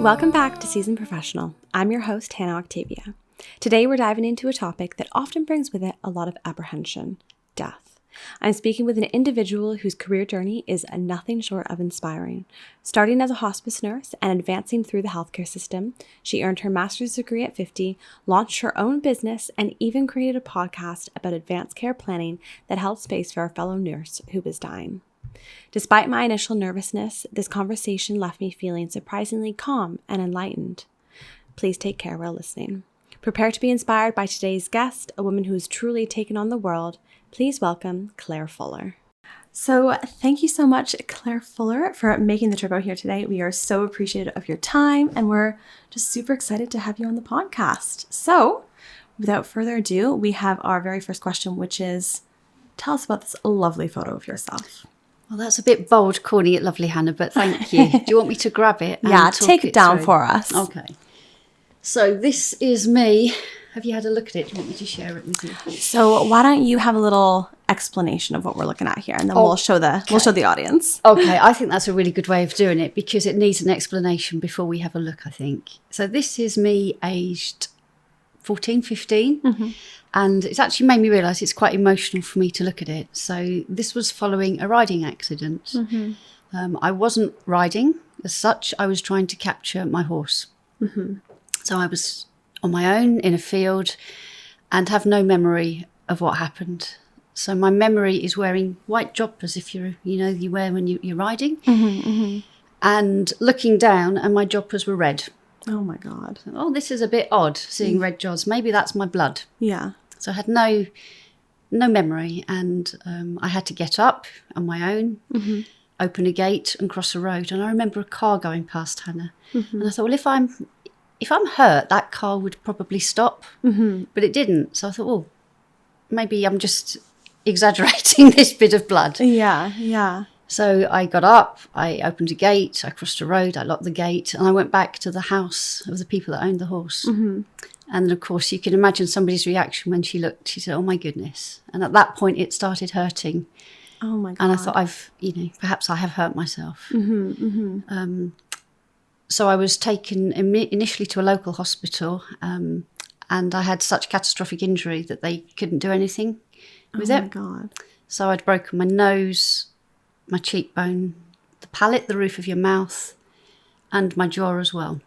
Welcome back to Seasoned Professional. I'm your host, Hannah Octavia. Today we're diving into a topic that often brings with it a lot of apprehension: death. I'm speaking with an individual whose career journey is nothing short of inspiring. Starting as a hospice nurse and advancing through the healthcare system, she earned her master's degree at 50, launched her own business, and even created a podcast about advanced care planning that held space for a fellow nurse who was dying. Despite my initial nervousness, this conversation left me feeling surprisingly calm and enlightened. Please take care while listening. Prepare to be inspired by today's guest, a woman who has truly taken on the world. Please welcome Clare Fuller. So thank you so much, Clare Fuller, for making the trip out here today. We are so appreciative of your time, and we're just super excited to have you on the podcast. So without further ado, we have our very first question, which is, tell us about this lovely photo of yourself. Well, that's a bit bold calling it lovely, Hannah, but thank you. Do you want me to grab it? Yeah, take it down through? For us. Okay. So this is me. Have you had a look at it? Do you want me to share it with you? So why don't you have a little explanation of what we're looking at here, and then we'll show the audience. Okay, I think that's a really good way of doing it because it needs an explanation before we have a look, I think. So this is me aged 14, 15. Mm-hmm. And it's actually made me realise it's quite emotional for me to look at it. So this was following a riding accident. Mm-hmm. I wasn't riding as such. I was trying to capture my horse. Mm-hmm. So I was on my own in a field and have no memory of what happened. So my memory is wearing white joppers, if you wear when you're riding. Mm-hmm, mm-hmm. And looking down, and my joppers were red. Oh, my God. Oh, this is a bit odd, seeing red jods. Maybe that's my blood. Yeah. So I had no memory, and I had to get up on my own, mm-hmm. open a gate and cross a road. And I remember a car going past, Hannah. Mm-hmm. And I thought, well, if I'm hurt, that car would probably stop. Mm-hmm. But it didn't. So I thought, well, maybe I'm just exaggerating this bit of blood. Yeah, yeah. So I got up, I opened a gate, I crossed a road, I locked the gate, and I went back to the house of the people that owned the horse. Mm-hmm. And of course, you can imagine somebody's reaction when she looked. She said, "Oh my goodness!" And at that point, it started hurting. Oh my God! And I thought, perhaps I have hurt myself. Mm-hmm, mm-hmm. So I was taken initially to a local hospital, and I had such catastrophic injury that they couldn't do anything with it. Oh my God! So I'd broken my nose, my cheekbone, the palate, the roof of your mouth, and my jaw as well.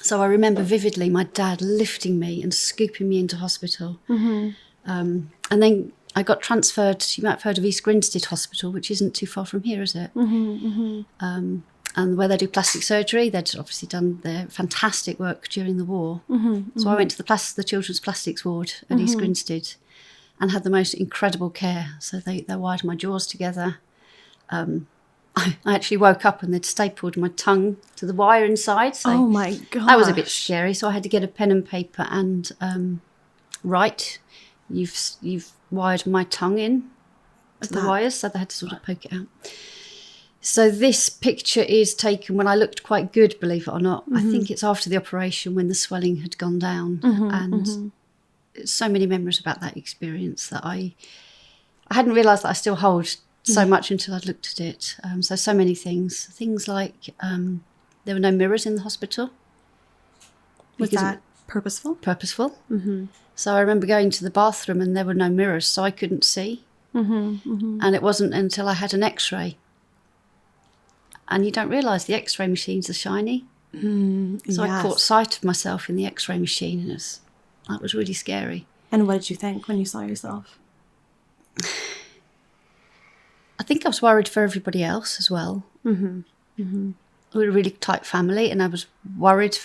So I remember vividly my dad lifting me and scooping me into hospital. Mm-hmm. And then I got transferred, you might have heard of East Grinstead Hospital, which isn't too far from here, is it? Mm-hmm, mm-hmm. And where they do plastic surgery, they'd obviously done their fantastic work during the war. Mm-hmm, so I went to the Children's Plastics Ward at East Grinstead and had the most incredible care. So they wired my jaws together. I actually woke up and they'd stapled my tongue to the wire inside. So oh my God! That was a bit scary. So I had to get a pen and paper and write. You've wired my tongue in to the wires, so they had to sort of poke it out. So this picture is taken when I looked quite good, believe it or not. Mm-hmm. I think it's after the operation when the swelling had gone down, mm-hmm, and mm-hmm. so many memories about that experience that I hadn't realised that I still hold so much until I'd looked at it. So many things like there were no mirrors in the hospital. Was that purposeful? Purposeful. Mm-hmm. So I remember going to the bathroom and there were no mirrors, so I couldn't see. Mm-hmm, mm-hmm. And it wasn't until I had an X-ray. And you don't realise the X-ray machines are shiny. So I caught sight of myself in the X-ray machine, and that was really scary. And what did you think when you saw yourself? I think I was worried for everybody else as well. Mm-hmm. Mm-hmm. We were a really tight family, and I was worried.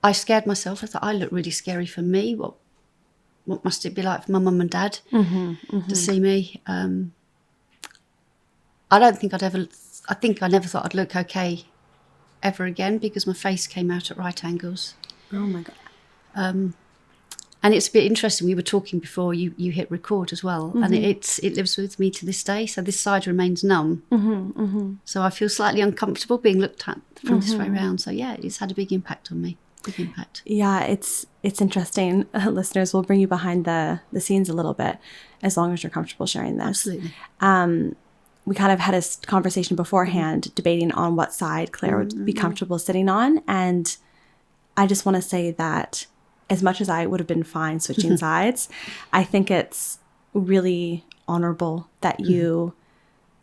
I scared myself. I thought, I look really scary for me. What must it be like for my mum and dad to see me? I never thought I'd look okay ever again because my face came out at right angles. Oh my God. And it's a bit interesting. We were talking before you hit record as well, mm-hmm. and it lives with me to this day. So this side remains numb. Mm-hmm, mm-hmm. So I feel slightly uncomfortable being looked at from this way around. So yeah, it's had a big impact on me. Big impact. Yeah, it's interesting. Listeners, we'll bring you behind the scenes a little bit, as long as you're comfortable sharing this. Absolutely. we kind of had a conversation beforehand debating on what side Claire would be comfortable sitting on. And I just want to say that as much as I would have been fine switching sides, I think it's really honorable that you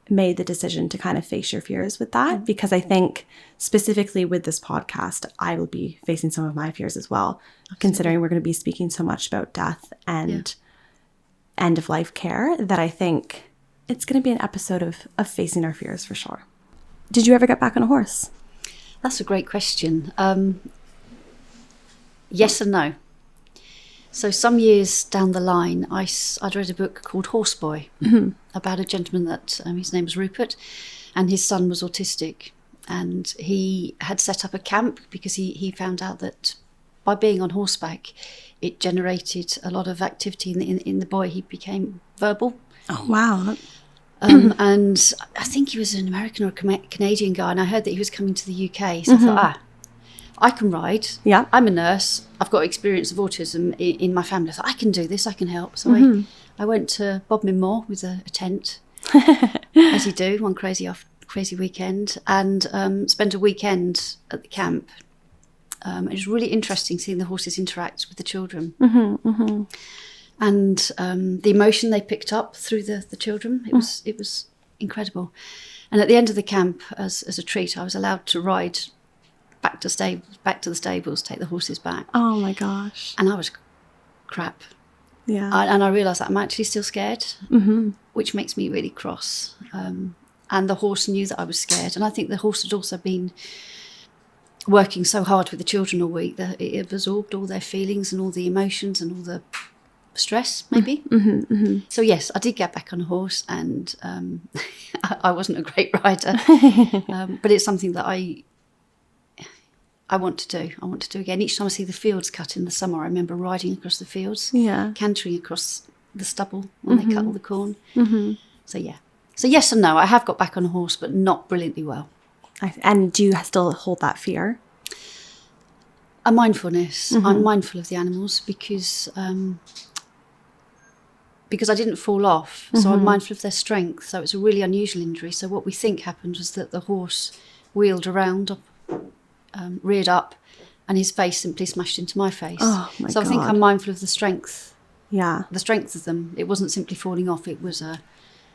made the decision to kind of face your fears with that, because I think specifically with this podcast, I will be facing some of my fears as well, considering we're going to be speaking so much about death and end of life care, that I think it's going to be an episode of facing our fears for sure. Did you ever get back on a horse? That's a great question. Yes and no. So some years down the line, I'd read a book called Horseboy about a gentleman that his name was Rupert, and his son was autistic, and he had set up a camp because he found out that by being on horseback, it generated a lot of activity in the boy. He became verbal. Oh, wow. And I think he was an American or a Canadian guy, and I heard that he was coming to the UK. So I thought, I can ride. Yeah. I'm a nurse. I've got experience of autism in my family. I thought, I can do this. I can help. So I went to Bodmin Moor with a tent, as you do, one crazy weekend, and spent a weekend at the camp. It was really interesting seeing the horses interact with the children. And the emotion they picked up through the children, it was incredible. And at the end of the camp, as a treat, I was allowed to ride back to the stables, take the horses back. Oh my gosh. And I was crap. Yeah. And I realised that I'm actually still scared, which makes me really cross. And the horse knew that I was scared. And I think the horse had also been working so hard with the children all week that it absorbed all their feelings and all the emotions and all the stress, maybe. So yes, I did get back on a horse, and I wasn't a great rider, but it's something that I want to do. I want to do again. Each time I see the fields cut in the summer, I remember riding across the fields, cantering across the stubble when they cut all the corn. So yeah. So yes and no. I have got back on a horse, but not brilliantly well. And do you still hold that fear? A mindfulness. I'm mindful of the animals because I didn't fall off. So I'm mindful of their strength. So it's a really unusual injury. So what we think happened was that the horse wheeled around, reared up, and his face simply smashed into my face. Oh my God. I think I'm mindful of the strength. Yeah. The strength of them. It wasn't simply falling off. It was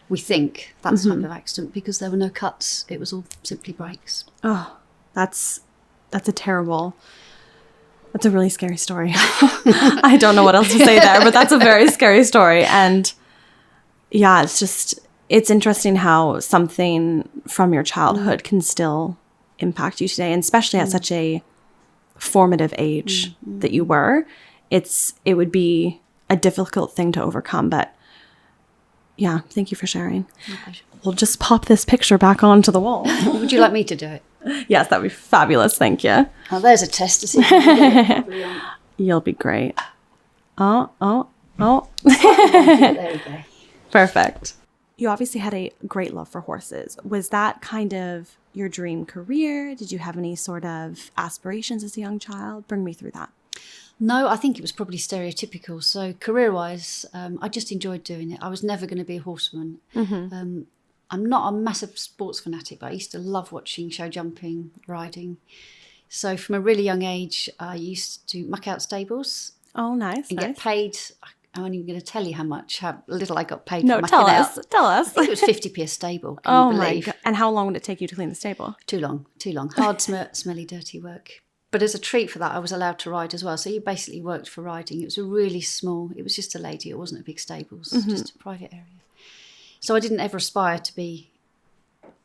we think that's type of accident because there were no cuts. It was all simply breaks. Oh, that's a really scary story. I don't know what else to say there, but that's a very scary story. And yeah, it's interesting how something from your childhood can still impact you today, and especially at such a formative age that you were. It would be a difficult thing to overcome, but yeah, thank you for sharing. My pleasure. We'll just pop this picture back onto the wall. Would you like me to do it? Yes, that'd be fabulous. Thank you. Oh, there's a test to see if you can get it. You'll be great. Oh. There we go. Perfect. You obviously had a great love for horses. Was that kind of your dream career? Did you have any sort of aspirations as a young child? Bring me through that. No, I think it was probably stereotypical. So career-wise, I just enjoyed doing it. I was never going to be a horsewoman. I'm not a massive sports fanatic, but I used to love watching show jumping, riding. So from a really young age, I used to muck out stables. Oh, nice. And get paid. I'm only going to tell you how little I got paid for mucking out. Tell us. I think it was 50p a stable. Oh my God. And how long would it take you to clean the stable? Too long. Hard, smelly, dirty work. But as a treat for that, I was allowed to ride as well. So you basically worked for riding. It was it was just a lady. It wasn't a big stable. It was just a private area. So I didn't ever aspire to be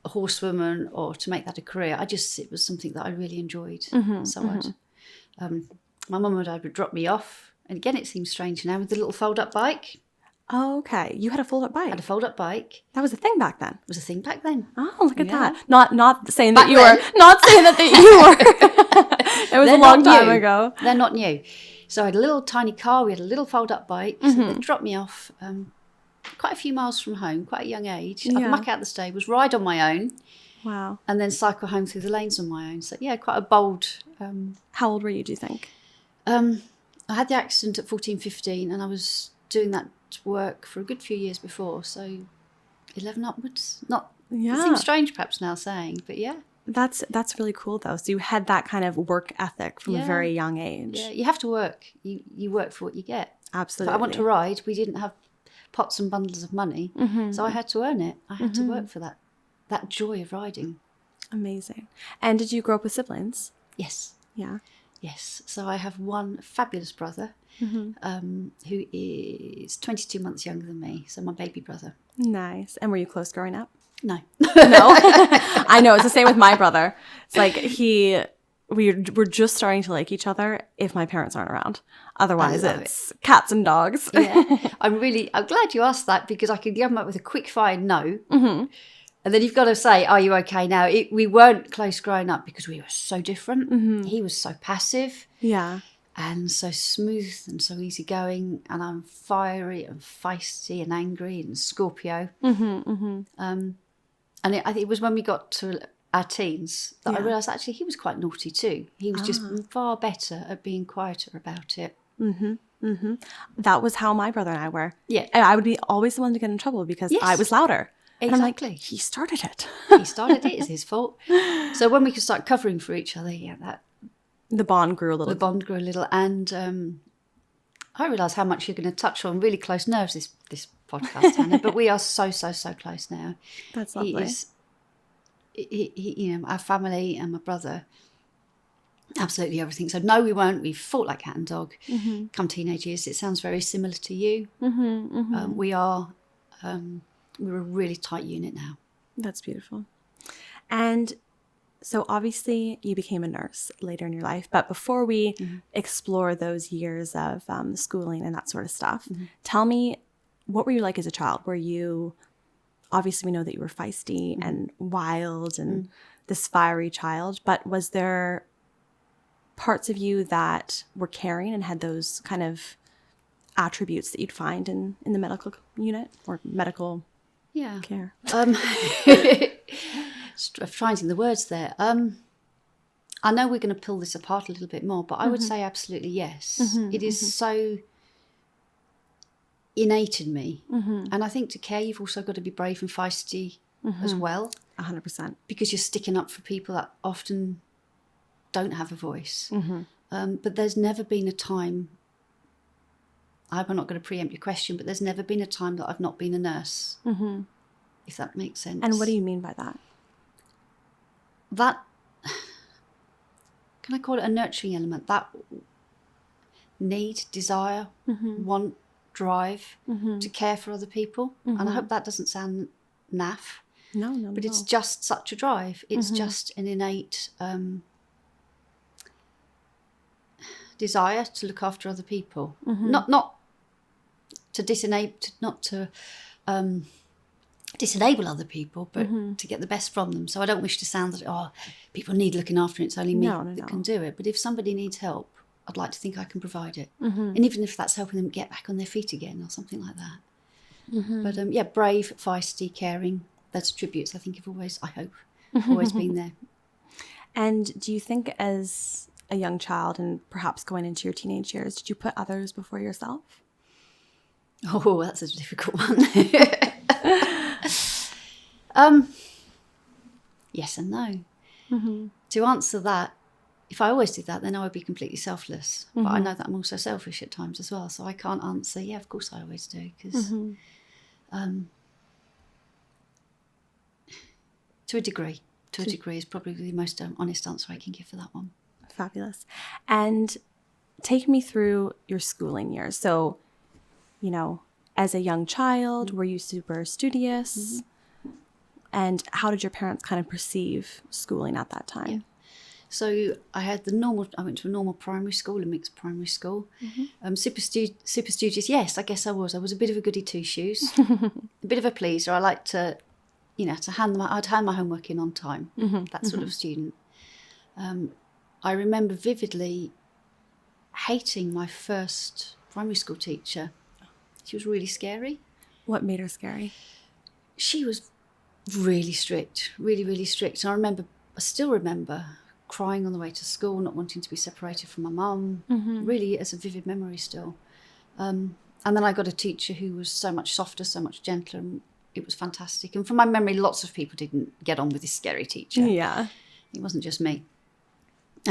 a horsewoman or to make that a career. It was something that I really enjoyed. So my mum and dad would drop me off. And again, it seems strange now with the little fold-up bike. Oh, okay. You had a fold-up bike? I had a fold-up bike. That was a thing back then? It was a thing back then. Oh, look at that. Not saying that you were. Not saying that you were. It was a long time ago. They're not new. So I had a little tiny car. We had a little fold-up bike. So they'd drop me off quite a few miles from home, quite a young age. I'd muck out the stables, ride on my own. Wow. And then cycle home through the lanes on my own. So, yeah, quite a bold... How old were you, do you think? I had the accident at 14, 15, and I was doing that work for a good few years before. So 11 upwards. Not. Yeah. It seems strange perhaps now saying, but yeah. That's really cool though. So you had that kind of work ethic from a very young age. Yeah, you have to work. You work for what you get. Absolutely. If I want to ride, we didn't have pots and bundles of money, so I had to earn it. I had to work for that joy of riding. Amazing. And did you grow up with siblings? Yes. Yeah. Yes. So I have one fabulous brother who is 22 months younger than me. So my baby brother. Nice. And were you close growing up? No. No. I know. It's the same with my brother. It's like we're just starting to like each other if my parents aren't around. Otherwise, it's cats and dogs. Yeah. I'm glad you asked that, because I could come up with a quick fire no. And then you've got to say, are you okay now? We weren't close growing up because we were so different. He was so passive. Yeah. And so smooth and so easygoing. And I'm fiery and feisty and angry and Scorpio. And I think it was when we got to our teens that I realised actually he was quite naughty too. He was just far better at being quieter about it. That was how my brother and I were. Yeah. And I would be always the one to get in trouble because I was louder. Exactly. And I'm like, he started it. He started it. It's his fault. So when we could start covering for each other, the bond grew a little. The bond grew a little. And I realised how much you're going to touch on really close nerves this podcast, Hannah. But we are so close now. That's lovely. He our family and my brother, absolutely everything. So no, we won't. We fought like cat and dog. Come teenage years, it sounds very similar to you. We're a really tight unit now. That's beautiful. And so obviously you became a nurse later in your life, but before we explore those years of schooling and that sort of stuff, tell me, what were you like as a child? Were you, obviously we know that you were feisty and wild and this fiery child, but was there parts of you that were caring and had those kind of attributes that you'd find in the medical unit or medical care? I'm trying to think the words there. I know we're going to pull this apart a little bit more, but I would say absolutely yes. It is so innate in me. And I think to care, you've also got to be brave and feisty as well. 100%. Because you're sticking up for people that often don't have a voice. But there's never been a time, I hope I'm not going to preempt your question, but there's never been a time that I've not been a nurse, if that makes sense. And what do you mean by that? That, can I call it a nurturing element? That need, desire, want, drive to care for other people. And I hope that doesn't sound naff. No. But it's just such a drive. It's just an innate desire to look after other people. Not to disable other people, but to get the best from them. So I don't wish to sound that, people need looking after, it's only me that can do it. But if somebody needs help, I'd like to think I can provide it. And even if that's helping them get back on their feet again or something like that. But brave, feisty, caring, those attributes I think have always been there. And do you think as a young child and perhaps going into your teenage years, did you put others before yourself? Oh, that's a difficult one. Yes and no. To answer that, if I always did that, then I would be completely selfless. But I know that I'm also selfish at times as well. So I can't answer, of course I always do. Because to a degree is probably the most honest answer I can give for that one. Fabulous. And take me through your schooling years. So, as a young child, were you super studious? And how did your parents kind of perceive schooling at that time? Yeah. So I went to a normal primary school, a mixed primary school. Super studious, yes, I guess I was. I was a bit of a goody two-shoes, a bit of a pleaser. I liked to, I'd hand my homework in on time, that sort of student. I remember vividly hating my first primary school teacher. She was really scary. What made her scary? She was really strict, really, really strict. And I still remember crying on the way to school, not wanting to be separated from my mum, really as a vivid memory still. And then I got a teacher who was so much softer, so much gentler, and it was fantastic. And from my memory, lots of people didn't get on with this scary teacher. Yeah. It wasn't just me.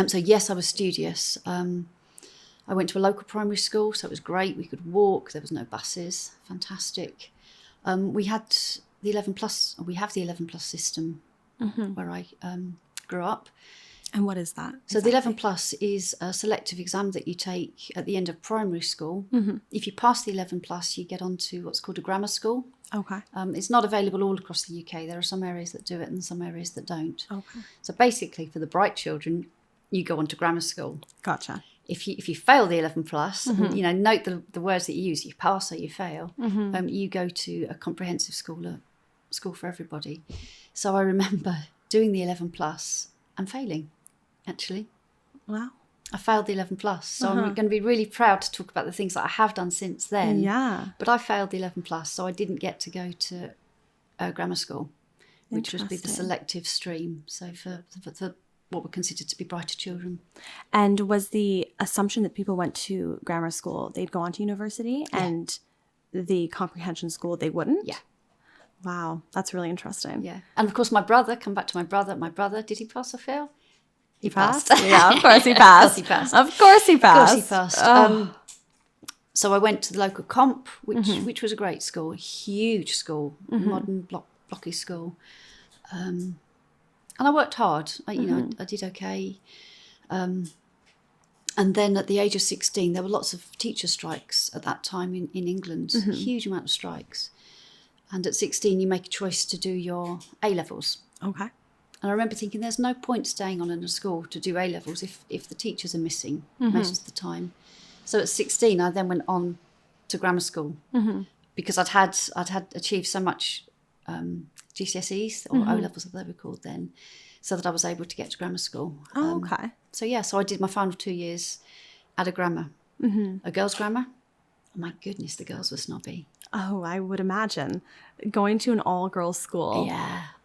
So yes, I was studious. I went to a local primary school, so it was great. We could walk. There was no buses. Fantastic. We had the 11 plus. We have the 11 plus system where I grew up. And what is that? So the 11 plus is a selective exam that you take at the end of primary school. If you pass the 11 plus, you get onto what's called a grammar school. Okay. It's not available all across the UK. There are some areas that do it and some areas that don't. Okay. So basically, for the bright children, you go on to grammar school. Gotcha. If you fail the 11 plus, and, note the words that you use, you pass or you fail, you go to a comprehensive school, a school for everybody. So I remember doing the 11 plus and failing, actually. Wow. I failed the 11 plus. So I'm going to be really proud to talk about the things that I have done since then. Yeah. But I failed the 11 plus, so I didn't get to go to grammar school, which would be the selective stream. So for what were considered to be brighter children. And was the assumption that people went to grammar school, they'd go on to university, and the comprehension school, they wouldn't? Yeah. Wow, that's really interesting. Yeah. And of course, my brother, did he pass or fail? He passed? Yeah, of course he passed. Of course he passed. Of course he passed. Oh. So I went to the local comp, which was a great school, a huge school, modern blocky school. And I worked hard. I did okay. And then at the age of 16, there were lots of teacher strikes at that time in England, a huge amount of strikes. And at 16, you make a choice to do your A-levels. Okay. And I remember thinking there's no point staying on in a school to do A-levels if the teachers are missing most of the time. So at 16, I then went on to grammar school because I'd had achieved so much GCSEs or O-levels as they were called then, so that I was able to get to grammar school. Okay. So I did my final 2 years at a grammar, a girls' grammar. Oh my goodness, the girls were snobby. Oh, I would imagine. Going to an all-girls school,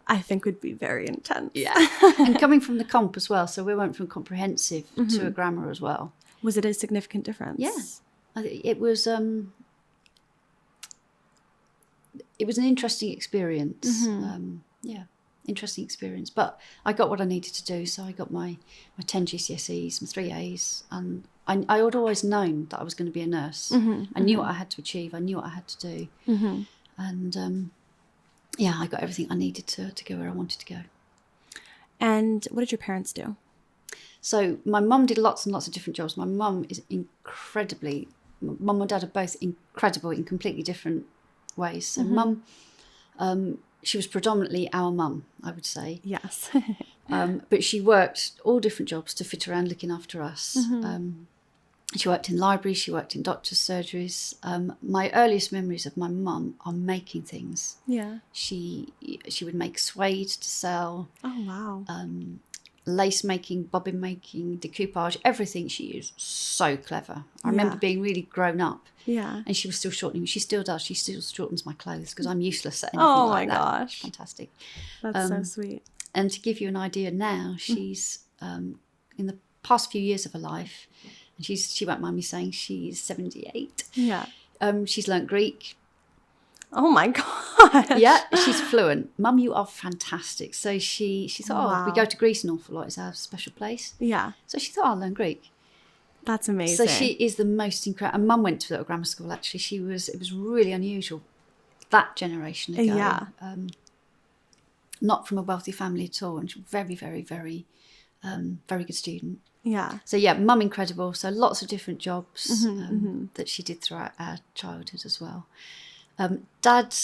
I think would be very intense. Yeah. And coming from the comp as well. So we went from comprehensive to a grammar as well. Was it a significant difference? Yeah. It was an interesting experience. Interesting experience. But I got what I needed to do. So I got my 10 GCSEs, my 3 A's, and I had always known that I was going to be a nurse. I knew what I had to achieve. I knew what I had to do. And I got everything I needed to go where I wanted to go. And what did your parents do? So my mum did lots and lots of different jobs. My mum is mum and dad are both incredible in completely different ways. So mum, she was predominantly our mum, I would say. Yes. But she worked all different jobs to fit around looking after us. She worked in libraries, she worked in doctor's surgeries. My earliest memories of my mum are making things. Yeah. She would make suede to sell. Oh, wow. Lace making, bobbin making, decoupage, everything. She is so clever. I remember being really grown up. Yeah. And she was still shortening. She still does. She still shortens my clothes because I'm useless at anything like that. Oh, my gosh. Fantastic. That's so sweet. And to give you an idea now, she's in the past few years of her life, and she won't mind me saying she's 78. Yeah. She's learnt Greek. Oh my God. Yeah, she's fluent. Mum, you are fantastic. So she thought, we go to Greece an awful lot. It's our special place. Yeah. So she thought, I'll learn Greek. That's amazing. So she is the most incredible. And Mum went to little grammar school, actually. It was really unusual that generation ago. Yeah. Not from a wealthy family at all. And she was very, very, very, very good student. Yeah. So yeah, Mum incredible. So lots of different jobs that she did throughout our childhood as well. Dad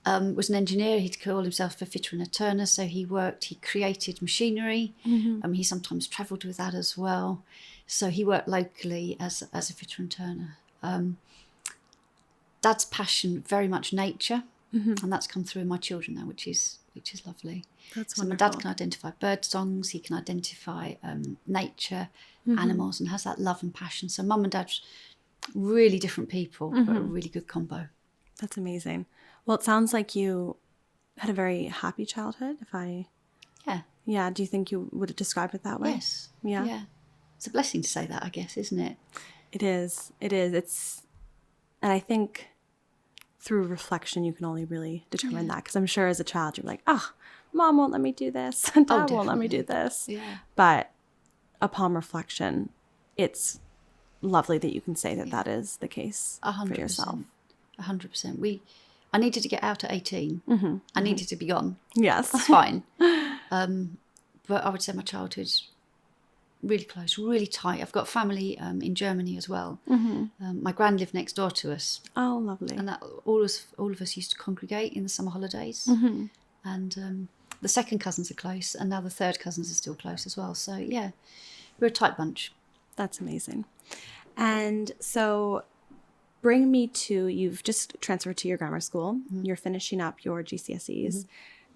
was an engineer. He'd call himself a fitter and a turner. So he created machinery. He sometimes travelled with that as well. So he worked locally as a fitter and turner. Dad's passion, very much nature. And that's come through in my children now, which is lovely. That's so wonderful. My dad can identify bird songs, he can identify nature, animals, and has that love and passion. So Mum and Dad, really different people, but a really good combo. That's amazing. Well, it sounds like you had a very happy childhood, Yeah. Yeah, do you think you would have described it that way? Yes. Yeah. Yeah. It's a blessing to say that, I guess, isn't it? It is. And I think through reflection, you can only really determine that. Because I'm sure as a child, you're like, oh, mom won't let me do this. Dad won't let me do this. Yeah. But upon reflection, it's lovely that you can say that that is the case 100%, for yourself. 100%. I needed to get out at 18. I needed to be gone. Yes. That's fine. But I would say my childhood's really close, really tight. I've got family in Germany as well. My gran lived next door to us. Oh, lovely. And that all of us used to congregate in the summer holidays. And the second cousins are close, and now the third cousins are still close as well. So, yeah, we're a tight bunch. That's amazing. And so bring me to, you've just transferred to your grammar school. You're finishing up your GCSEs.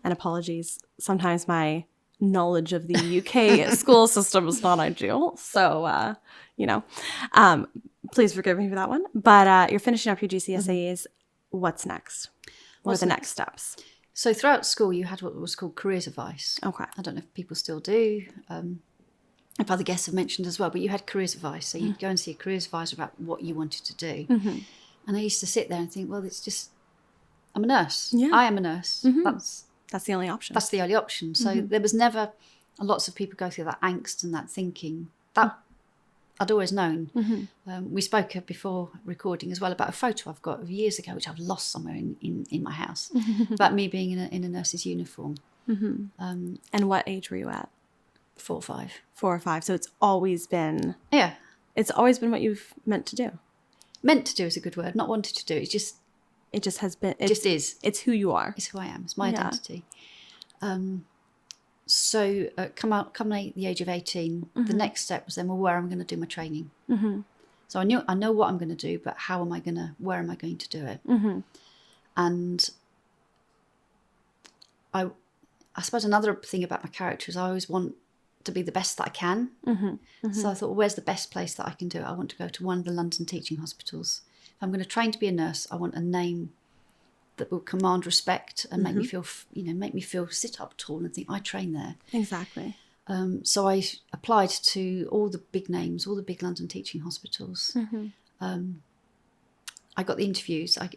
And apologies, sometimes my knowledge of the UK school system is not ideal. So, please forgive me for that one. But you're finishing up your GCSEs. What's next? What are the next steps? So throughout school, you had what was called careers advice. Okay. I don't know if people still do. If other guests have mentioned as well, but you had careers advice. So you'd go and see a careers advisor about what you wanted to do. And I used to sit there and think, well, it's just, I'm a nurse. Yeah. I am a nurse. That's the only option. That's the only option. So there was never, lots of people go through that angst and that thinking. That I'd always known. We spoke before recording as well about a photo I've got of years ago, which I've lost somewhere in my house, about me being in a nurse's uniform. And what age were you at? 4 or 5. 4 or 5. So it's always been... Yeah. It's always been what you've meant to do. Meant to do is a good word. Not wanted to do. It's just... It just has been... It just is. It's who you are. It's who I am. It's my identity. So come at the age of 18, the next step was then, well, where am I going to do my training? So I know what I'm going to do, but where am I going to do it? And I suppose another thing about my character is I always want to be the best that I can. So I thought, well, where's the best place that I can do it? I want to go to one of the London teaching hospitals. If I'm going to train to be a nurse, I want a name that will command respect and make me feel sit up tall and think I train there. Exactly. So I applied to all the big names, all the big London teaching hospitals. I got the interviews. I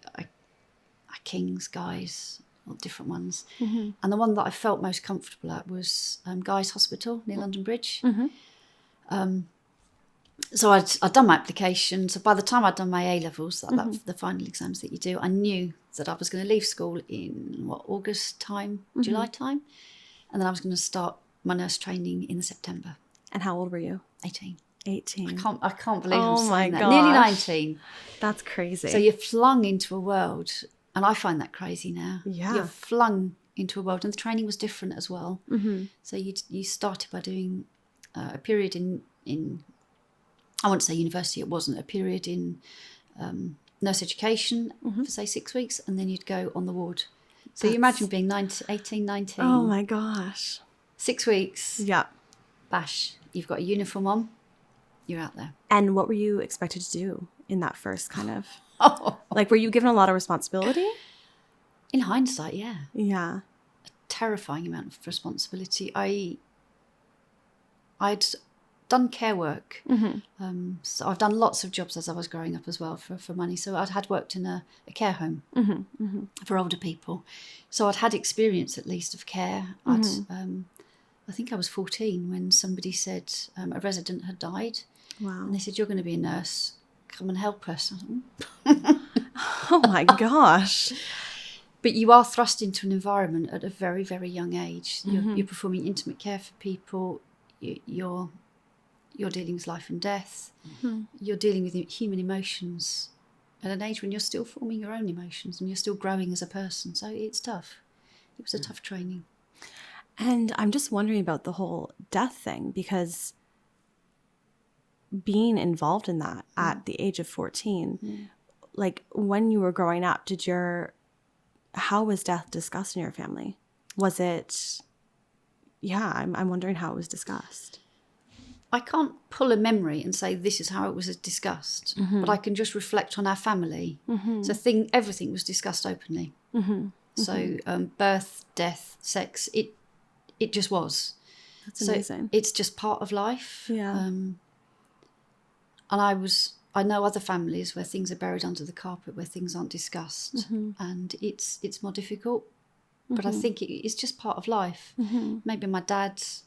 King's, Guy's, all different ones. And the one that I felt most comfortable at was Guy's Hospital near London Bridge. So I'd done my application. So by the time I'd done my A-levels, the final exams that you do, I knew that I was going to leave school in, August time, July time. And then I was going to start my nurse training in September. And how old were you? 18. 18. I can't believe I'm saying that. Gosh. Nearly 19. That's crazy. So you're flung into a world, and I find that crazy now. Yeah. You're flung into a world, and the training was different as well. So you started by doing a period in I won't say university, it wasn't, a period in nurse education for, say, 6 weeks, and then you'd go on the ward. So you imagine being 18, 19. Oh, my gosh. 6 weeks. Yeah. Bash. You've got a uniform on. You're out there. And what were you expected to do in that first kind of... Like, were you given a lot of responsibility? In hindsight, yeah. Yeah. A terrifying amount of responsibility. I'd done care work. So I've done lots of jobs as I was growing up as well for money. So I'd had worked in a care home for older people. So I'd had experience at least of care. I think I was 14 when somebody said a resident had died. Wow. And they said, you're going to be a nurse. Come and help us. Oh my gosh. But you are thrust into an environment at a very, very young age. You're performing intimate care for people. You're dealing with life and death. You're dealing with human emotions at an age when you're still forming your own emotions and you're still growing as a person. So it's tough. It was a tough training. And I'm just wondering about the whole death thing, because being involved in that at the age of 14, like when you were growing up, how was death discussed in your family? Was it, I'm wondering how it was discussed. I can't pull a memory and say this is how it was discussed, but I can just reflect on our family. So everything was discussed openly. So birth, death, sex, it just was. That's amazing. It's just part of life. Yeah. And I was I know other families where things are buried under the carpet, where things aren't discussed, and it's more difficult. But I think it's just part of life. Maybe my dad's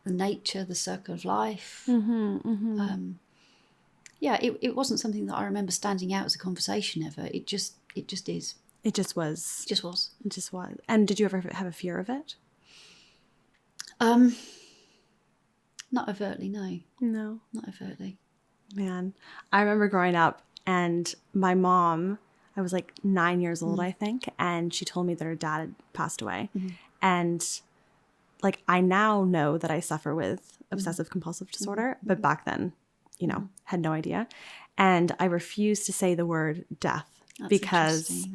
the nature, the circle of life. It wasn't something that I remember standing out as a conversation ever. It just is. It just was. It just was. It just was. And did you ever have a fear of it? Not overtly, no. No. Not overtly. Man, I remember growing up and my mom, I was like 9 years old, I think, and she told me that her dad had passed away. And like, I now know that I suffer with obsessive compulsive disorder, but back then, you know, had no idea. And I refused to say the word death. That's because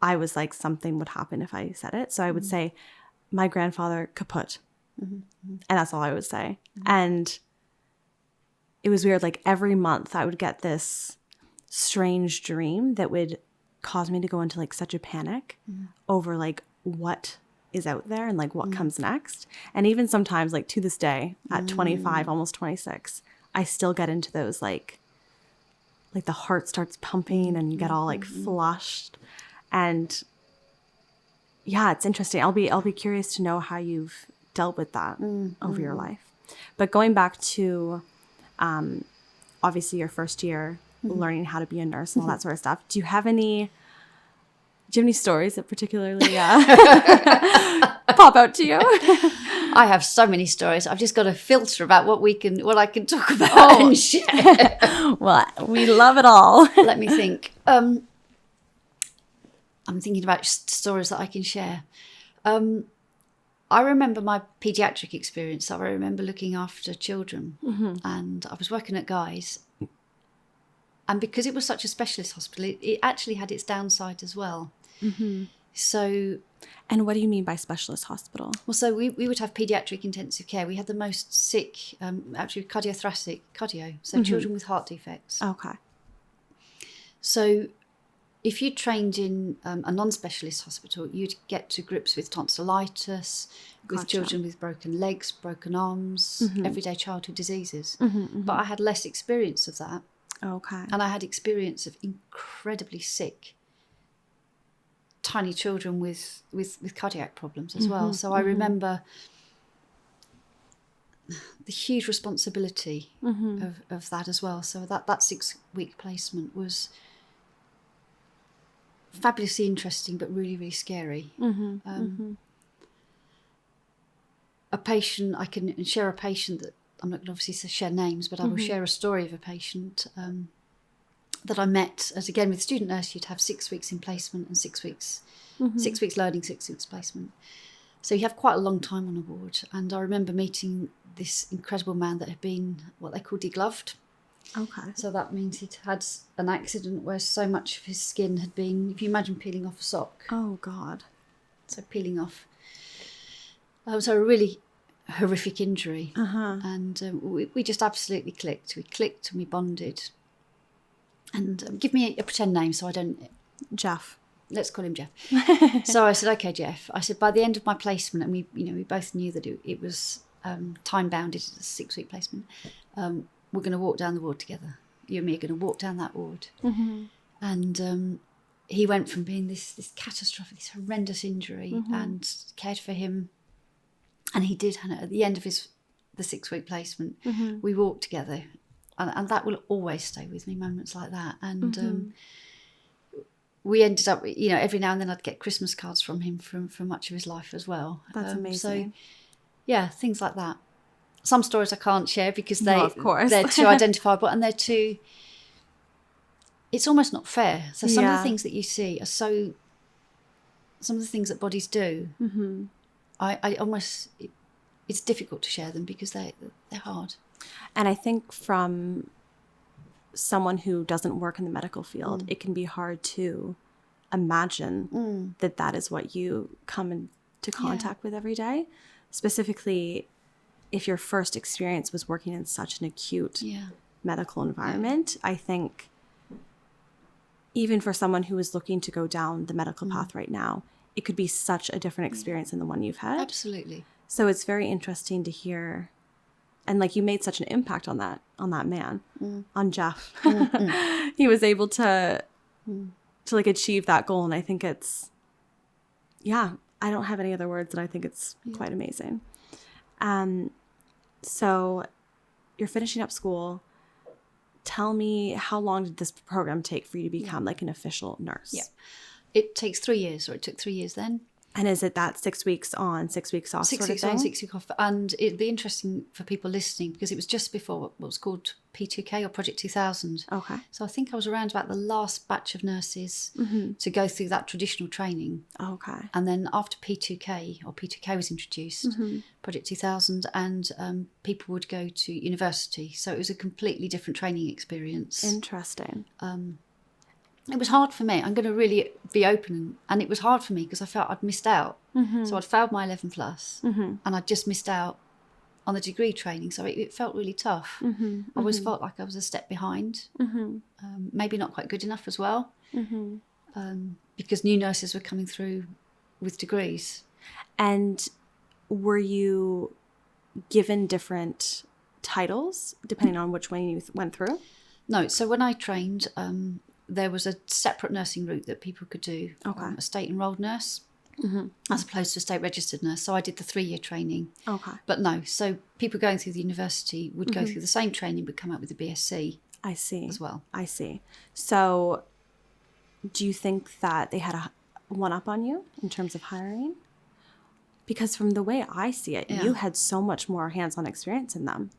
I was like, something would happen if I said it. So I would say, my grandfather kaput. And that's all I would say. And it was weird. Like every month I would get this strange dream that would cause me to go into like such a panic over like what is out there and like what comes next. And even sometimes like to this day at 25, almost 26, I still get into those like the heart starts pumping and you get all like flushed. And yeah, it's interesting. I'll be curious to know how you've dealt with that over your life. But going back to obviously your first year learning how to be a nurse and all that sort of stuff, do you have any stories that particularly pop out to you? I have so many stories. I've just got to filter about what I can talk about and share. Well, we love it all. Let me think. I'm thinking about stories that I can share. I remember my paediatric experience. So I remember looking after children, and I was working at Guy's. And because it was such a specialist hospital, it actually had its downside as well. So, and what do you mean by specialist hospital? Well, so we would have paediatric intensive care. We had the most sick, actually cardiothoracic, so children with heart defects. Okay. So if you trained in a non-specialist hospital, you'd get to grips with tonsillitis, with children with broken legs, broken arms, everyday childhood diseases. But I had less experience of that. Okay. And I had experience of incredibly sick, tiny children with cardiac problems as well. So I remember the huge responsibility of that as well. So that 6-week placement was fabulously interesting, but really, really scary. A patient, I can share a patient that, I'm not going to obviously share names, but I will share a story of a patient that I met, as again with student nurse, you'd have 6 weeks in placement and 6 weeks, 6 weeks learning, 6 weeks placement. So you have quite a long time on a ward. And I remember meeting this incredible man that had been what they call degloved. Okay. So that means he'd had an accident where so much of his skin had been, if you imagine peeling off a sock. Oh, God. So peeling off. So a really horrific injury. And we just absolutely clicked. We clicked and we bonded. And give me a pretend name so I don't... Jeff. Let's call him Jeff. So I said, okay, Jeff. I said, by the end of my placement, and we both knew that it was time-bounded, a 6-week placement, we're going to walk down the ward together. You and me are going to walk down that ward. And he went from being this catastrophic, this horrendous injury, and cared for him. And he did, Hannah, at the end of the 6-week placement, we walked together. And that will always stay with me, moments like that. And we ended up, every now and then I'd get Christmas cards from him from much of his life as well. That's amazing. So, yeah, things like that. Some stories I can't share because of course. they're too identifiable and they're too... It's almost not fair. So some of the things that you see are some of the things that bodies do, I almost... It's difficult to share them because they're hard. And I think from someone who doesn't work in the medical field, it can be hard to imagine that is what you come into contact with every day. Specifically, if your first experience was working in such an acute medical environment, I think even for someone who is looking to go down the medical path right now, it could be such a different experience than the one you've had. Absolutely. So it's very interesting to hear and like you made such an impact on that man, on Jeff. He was able to like achieve that goal. And I think it's, I don't have any other words, and I think it's quite amazing. So you're finishing up school. Tell me, how long did this program take for you to become like an official nurse? Yeah. It takes 3 years, or it took 3 years then. And is it that 6 weeks on, 6 weeks off 6 sort of weeks thing? on, 6 weeks off. And it'd be interesting for people listening, because it was just before what was called P2K or Project 2000. Okay. So I think I was around about the last batch of nurses to go through that traditional training. Okay. And then after P2K, or P2K was introduced, Project 2000, and people would go to university. So it was a completely different training experience. Interesting. It was hard for me. I'm going to really be open. And it was hard for me because I felt I'd missed out. So I'd failed my 11 plus and I'd just missed out on the degree training. So it felt really tough. I always felt like I was a step behind. Maybe not quite good enough as well. Because new nurses were coming through with degrees. And were you given different titles depending on which one you went through? No. So when I trained, there was a separate nursing route that people could do. Okay. A state enrolled nurse, as opposed to a state registered nurse. So I did the 3-year training. Okay. But no, so people going through the university would go through the same training but come out with a BSc. I see. As well. I see. So do you think that they had a one-up on you in terms of hiring? Because from the way I see it, you had so much more hands-on experience in them.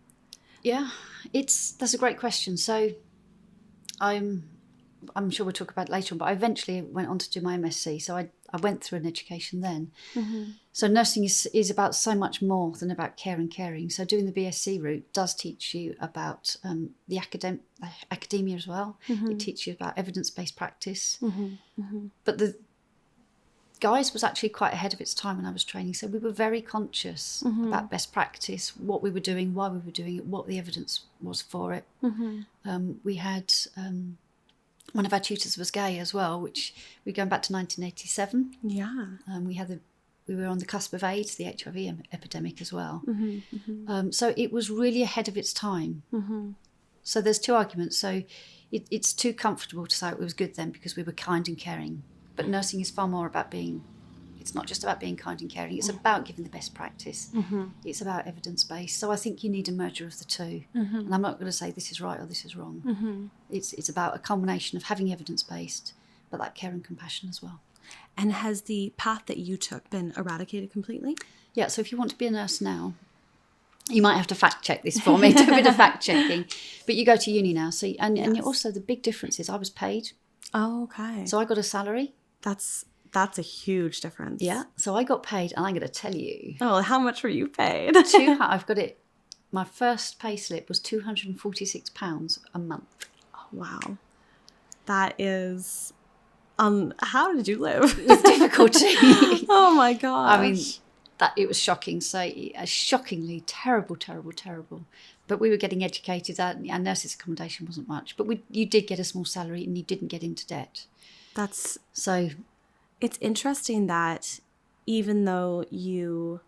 Yeah, that's a great question. So I'm sure we'll talk about it later on, but I eventually went on to do my MSc. So I went through an education then. So nursing is about so much more than about care and caring. So doing the BSc route does teach you about the academia as well. It teaches you about evidence-based practice. But the Guy's was actually quite ahead of its time when I was training. So we were very conscious about best practice, what we were doing, why we were doing it, what the evidence was for it. We had... one of our tutors was gay as well, which we're going back to 1987. Yeah. We were on the cusp of AIDS, the HIV epidemic as well. So it was really ahead of its time. So there's two arguments. So it's too comfortable to say it was good then because we were kind and caring. But nursing is far more about it's not just about being kind and caring. It's about giving the best practice. It's about evidence-based. So I think you need a merger of the two. And I'm not going to say this is right or this is wrong. It's about a combination of having evidence-based, but that care and compassion as well. And has the path that you took been eradicated completely? Yeah, so if you want to be a nurse now, you might have to fact check this for me, do a bit of fact checking. But you go to uni now. So and also the big difference is I was paid. Oh, okay. So I got a salary. That's a huge difference. Yeah. So I got paid, and I'm going to tell you. Oh, how much were you paid? I've got it. My first pay slip was £246 a month. Oh, wow. That is... how did you live? With difficulty. Oh, my gosh. I mean, it was shocking. So shockingly terrible. But we were getting educated. Our nurses' accommodation wasn't much. But you did get a small salary, and you didn't get into debt. It's interesting that even though you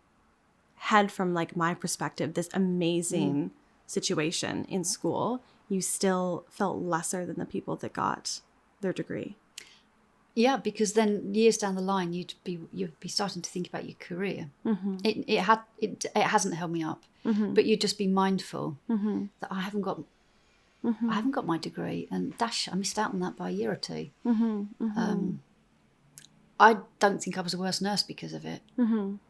had, from like my perspective, this amazing situation in school, you still felt lesser than the people that got their degree. Yeah, because then years down the line, you'd be starting to think about your career. It hasn't held me up, but you'd just be mindful that I haven't got my degree, and I missed out on that by a year or two. I don't think I was a worse nurse because of it,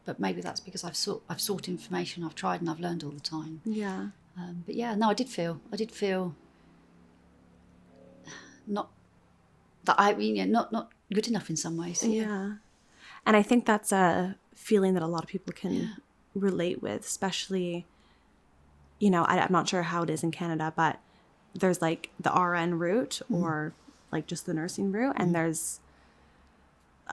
but maybe that's because I've sought information, I've tried, and I've learned all the time. Yeah. But yeah, no, I did feel not that not good enough in some ways. Yeah. And I think that's a feeling that a lot of people can relate with, especially, I'm not sure how it is in Canada, but there's like the RN route or like just the nursing route, and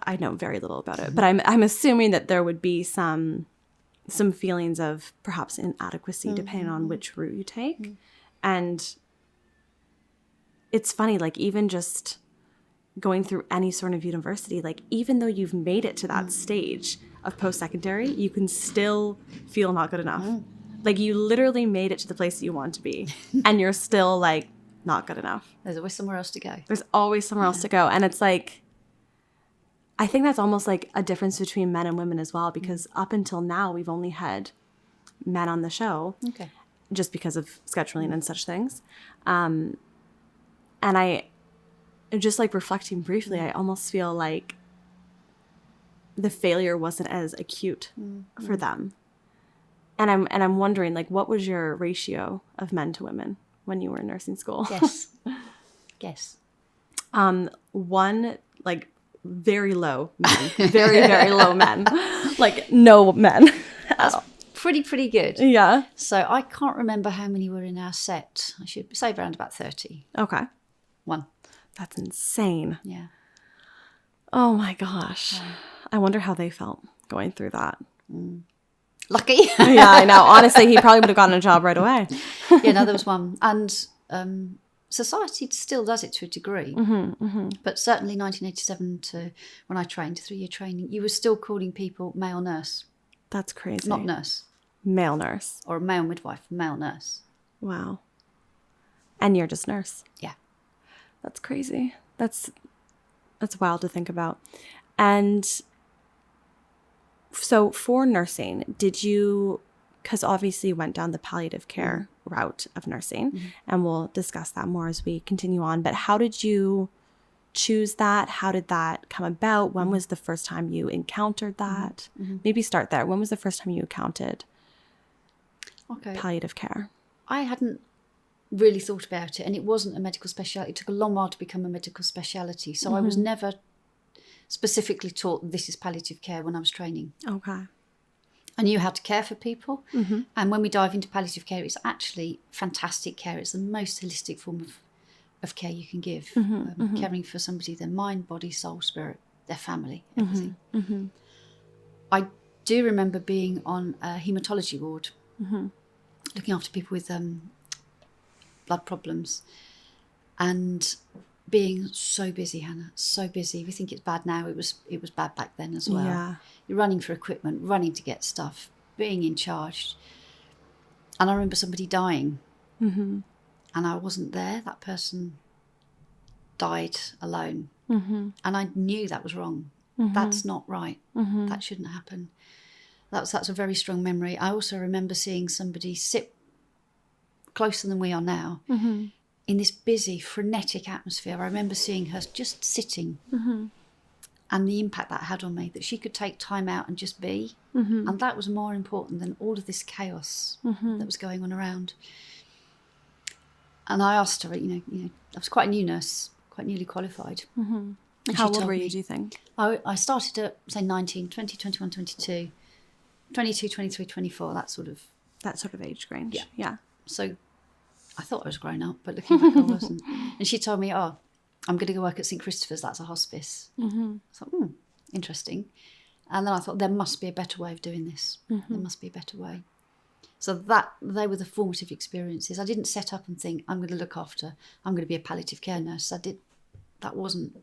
I know very little about it, but I'm assuming that there would be some feelings of perhaps inadequacy depending on which route you take. And it's funny, like even just going through any sort of university, like even though you've made it to that stage of post-secondary, you can still feel not good enough. Like, you literally made it to the place you want to be, and you're still, like, not good enough. There's always somewhere else to go. There's always somewhere else to go. And it's like, I think that's almost like a difference between men and women as well, because up until now, we've only had men on the show. Okay. Just because of scheduling and such things. And I, just like reflecting briefly, I almost feel like the failure wasn't as acute for them. And I'm wondering, like, what was your ratio of men to women when you were in nursing school? Guess. One, like, very low men. Very, very low men. Like, no men at all. Pretty good. Yeah. So I can't remember how many were in our set. I should say around about 30. Okay. One. That's insane. Yeah. Oh my gosh. Yeah. I wonder how they felt going through that. Lucky. Yeah, I know. Honestly, he probably would have gotten a job right away. Yeah, no, there was one. And society still does it to a degree. But certainly 1987 to when I trained, 3-year training, you were still calling people male nurse. That's crazy. Not nurse. Male nurse. Or a male midwife, male nurse. Wow. And you're just nurse. Yeah. That's crazy. That's wild to think about. And so for nursing, did you, because obviously you went down the palliative care route of nursing, and we'll discuss that more as we continue on, but how did you choose that? How did that come about? When was the first time you encountered that? Maybe start there. When was the first time you encountered palliative care? I hadn't really thought about it, and it wasn't a medical speciality. It took a long while to become a medical speciality, so I was never specifically taught this is palliative care when I was training. Okay. I knew how to care for people, and when we dive into palliative care, it's actually fantastic care. It's the most holistic form of care you can give, caring for somebody, their mind, body, soul, spirit, their family, everything. I do remember being on a haematology ward, looking after people with blood problems, and being so busy, Hannah, so busy. We think it's bad now. It was bad back then as well. Yeah. You're running for equipment, running to get stuff, being in charge. And I remember somebody dying, and I wasn't there. That person died alone, and I knew that was wrong. That's not right. That shouldn't happen. That's a very strong memory. I also remember seeing somebody sit closer than we are now in this busy, frenetic atmosphere. I remember seeing her just sitting, and the impact that had on me, that she could take time out and just be, and that was more important than all of this chaos that was going on around. And I asked her, I was quite a new nurse, quite newly qualified. How old were you, do you think? I started at, say, 19, 20, 21, 22, 22, 23, 24, that sort of age range. Yeah. So I thought I was grown up, but looking back I wasn't. And she told me, I'm going to go work at St Christopher's, that's a hospice. I thought, interesting. And then I thought, there must be a better way of doing this. There must be a better way. So they were the formative experiences. I didn't set up and think, I'm going to be a palliative care nurse. That wasn't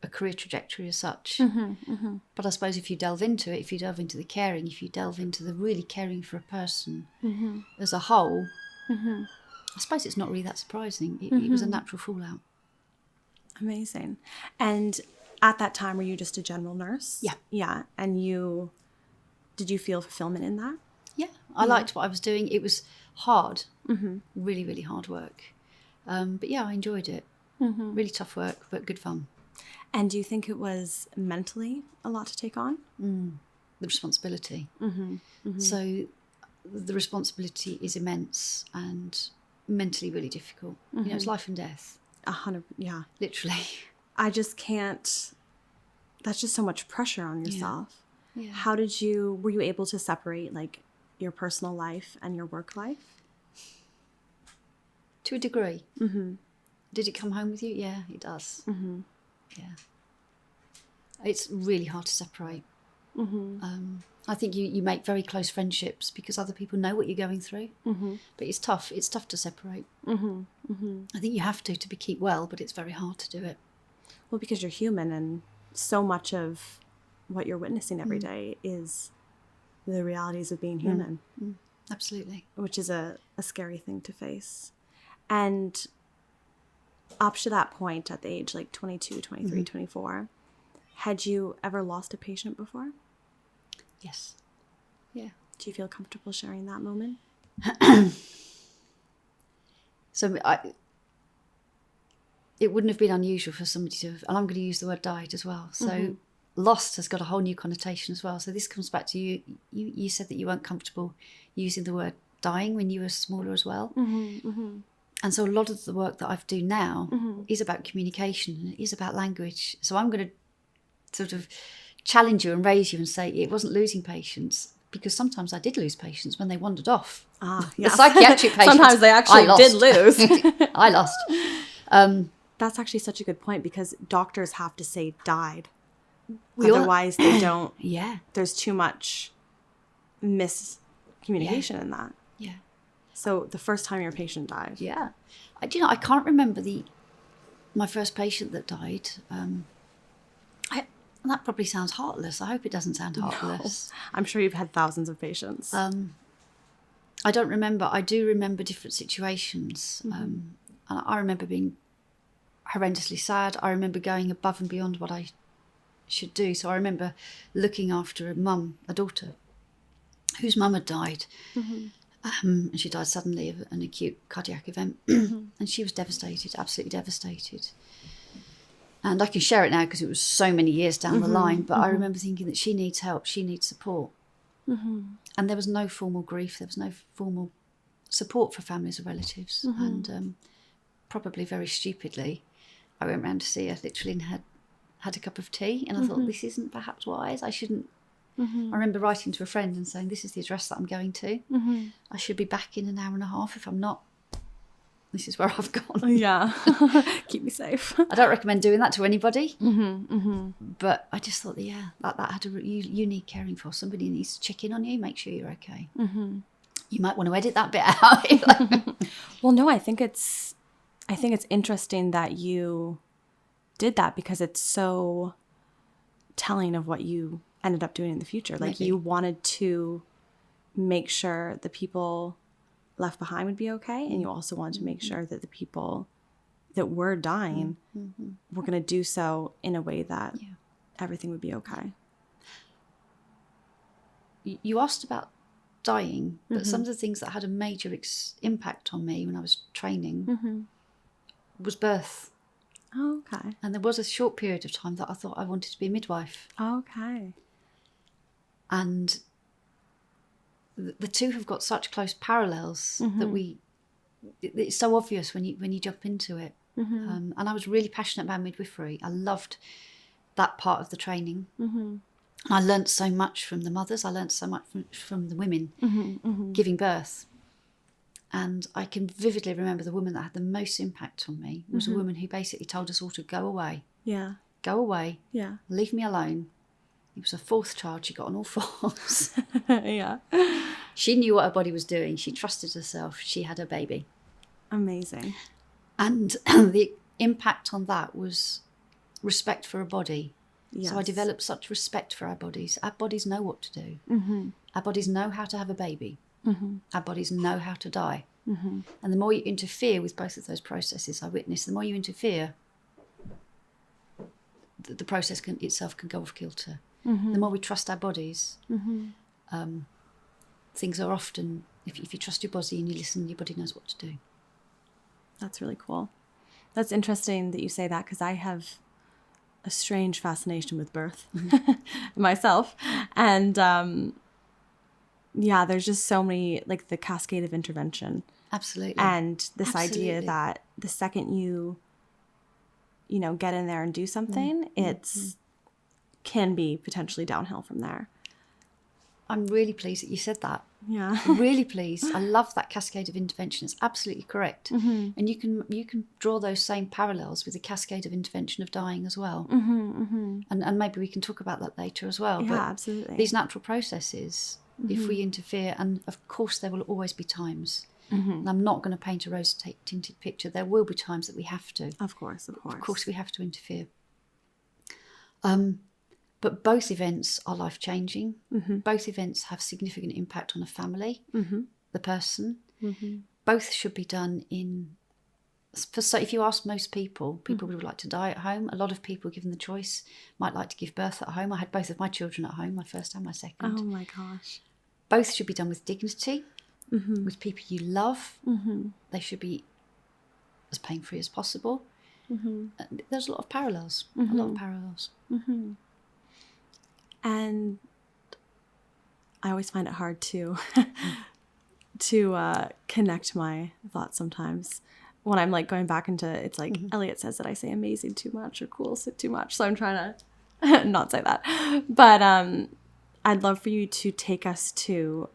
a career trajectory as such. But I suppose if you delve into it, if you delve into the caring, if you delve into the really caring for a person as a whole, I suppose it's not really that surprising. It was a natural fallout. Amazing. And at that time, were you just a general nurse? Yeah. Yeah. And did you feel fulfillment in that? Yeah. I liked what I was doing. It was hard, really, really hard work. But yeah, I enjoyed it. Really tough work, but good fun. And do you think it was mentally a lot to take on? The responsibility. So the responsibility is immense and mentally really difficult. It's life and death. 100, yeah. Literally. I just can't, that's just so much pressure on yourself. Yeah. How were you able to separate like your personal life and your work life? To a degree. Did it come home with you? Yeah, it does. Yeah. It's really hard to separate. I think you make very close friendships because other people know what you're going through. But it's tough. It's tough to separate. I think you have to keep well, but it's very hard to do it. Well, because you're human, and so much of what you're witnessing every day is the realities of being human. Absolutely. Which is a scary thing to face. And up to that point at the age like 22, 23, 24, had you ever lost a patient before? Yes. Yeah. Do you feel comfortable sharing that moment? So it wouldn't have been unusual for somebody to have, and I'm going to use the word died as well. So lost has got a whole new connotation as well. So this comes back to you said that you weren't comfortable using the word dying when you were smaller as well. And so a lot of the work that I do now is about communication, and it is about language. So I'm going to sort of challenge you and raise you and say it wasn't losing patients, because sometimes I did lose patients when they wandered off. Yeah. The psychiatric patients. Sometimes they actually did lose. I lost. That's actually such a good point, because doctors have to say died. Otherwise, they don't. Yeah. There's too much miscommunication in that. Yeah. So the first time your patient died. Yeah. I can't remember my first patient that died. That probably sounds heartless. I hope it doesn't sound heartless. No. I'm sure you've had thousands of patients. I don't remember. I do remember different situations. And I remember being horrendously sad. I remember going above and beyond what I should do. So I remember looking after a daughter, whose mum had died. And she died suddenly of an acute cardiac event. And she was devastated, absolutely devastated. And I can share it now because it was so many years down the line. But I remember thinking that she needs help, she needs support. And there was no formal grief, there was no formal support for families or relatives. And probably very stupidly, I went round to see her literally and had a cup of tea. And I thought, this isn't perhaps wise. I shouldn't. I remember writing to a friend and saying, this is the address that I'm going to. I should be back in an hour and a half. If I'm not, this is where I've gone. Yeah. Keep me safe. I don't recommend doing that to anybody. But I just thought, that had you need caring for. Somebody needs to check in on you, make sure you're okay. You might want to edit that bit out. Well, no, I think it's interesting that you did that, because it's so telling of what you ended up doing in the future. Like, you wanted to make sure the people left behind would be okay, and you also wanted to make sure that the people that were dying were going to do so in a way that everything would be okay. You asked about dying, but some of the things that had a major impact on me when I was training was birth. Oh, okay. And there was a short period of time that I thought I wanted to be a midwife. Okay. And the two have got such close parallels that it's so obvious when you jump into it. And I was really passionate about midwifery. I loved that part of the training. And I learnt so much from the mothers. I learnt so much from the women giving birth. And I can vividly remember the woman that had the most impact on me was a woman who basically told us all to go away. Yeah. Go away. Yeah. Leave me alone. It was her fourth child. She got on all fours. Yeah. She knew what her body was doing. She trusted herself. She had her baby. Amazing. And the impact on that was respect for her body. Yes. So I developed such respect for our bodies. Our bodies know what to do. Our bodies know how to have a baby. Our bodies know how to die. And the more you interfere with both of those processes, I witnessed, the more you interfere, the process itself can go off kilter. The more we trust our bodies, things are often, if you trust your body and you listen, your body knows what to do. That's really cool. That's interesting that you say that, because I have a strange fascination with birth myself. And there's just so many, like the cascade of intervention. Absolutely. And this idea that the second you get in there and do something, it's can be potentially downhill from there. I'm really pleased that you said that. Yeah. I'm really pleased. I love that cascade of intervention. It's absolutely correct. And you can draw those same parallels with the cascade of intervention of dying as well. And maybe we can talk about that later as well. Yeah, but absolutely. These natural processes, if we interfere, and of course there will always be times, and I'm not going to paint a rose-tinted picture, there will be times that we have to. Of course. Of course we have to interfere. But both events are life-changing. Both events have significant impact on a family, the person. Both should be done so if you ask most people would like to die at home. A lot of people, given the choice, might like to give birth at home. I had both of my children at home, my first and my second. Oh my gosh. Both should be done with dignity, with people you love. They should be as pain-free as possible. There's a lot of parallels. And I always find it hard to connect my thoughts sometimes when I'm like going back into, it's like Elliot says that I say amazing too much or cool too much, so I'm trying to not say that. But I'd love for you to take us to,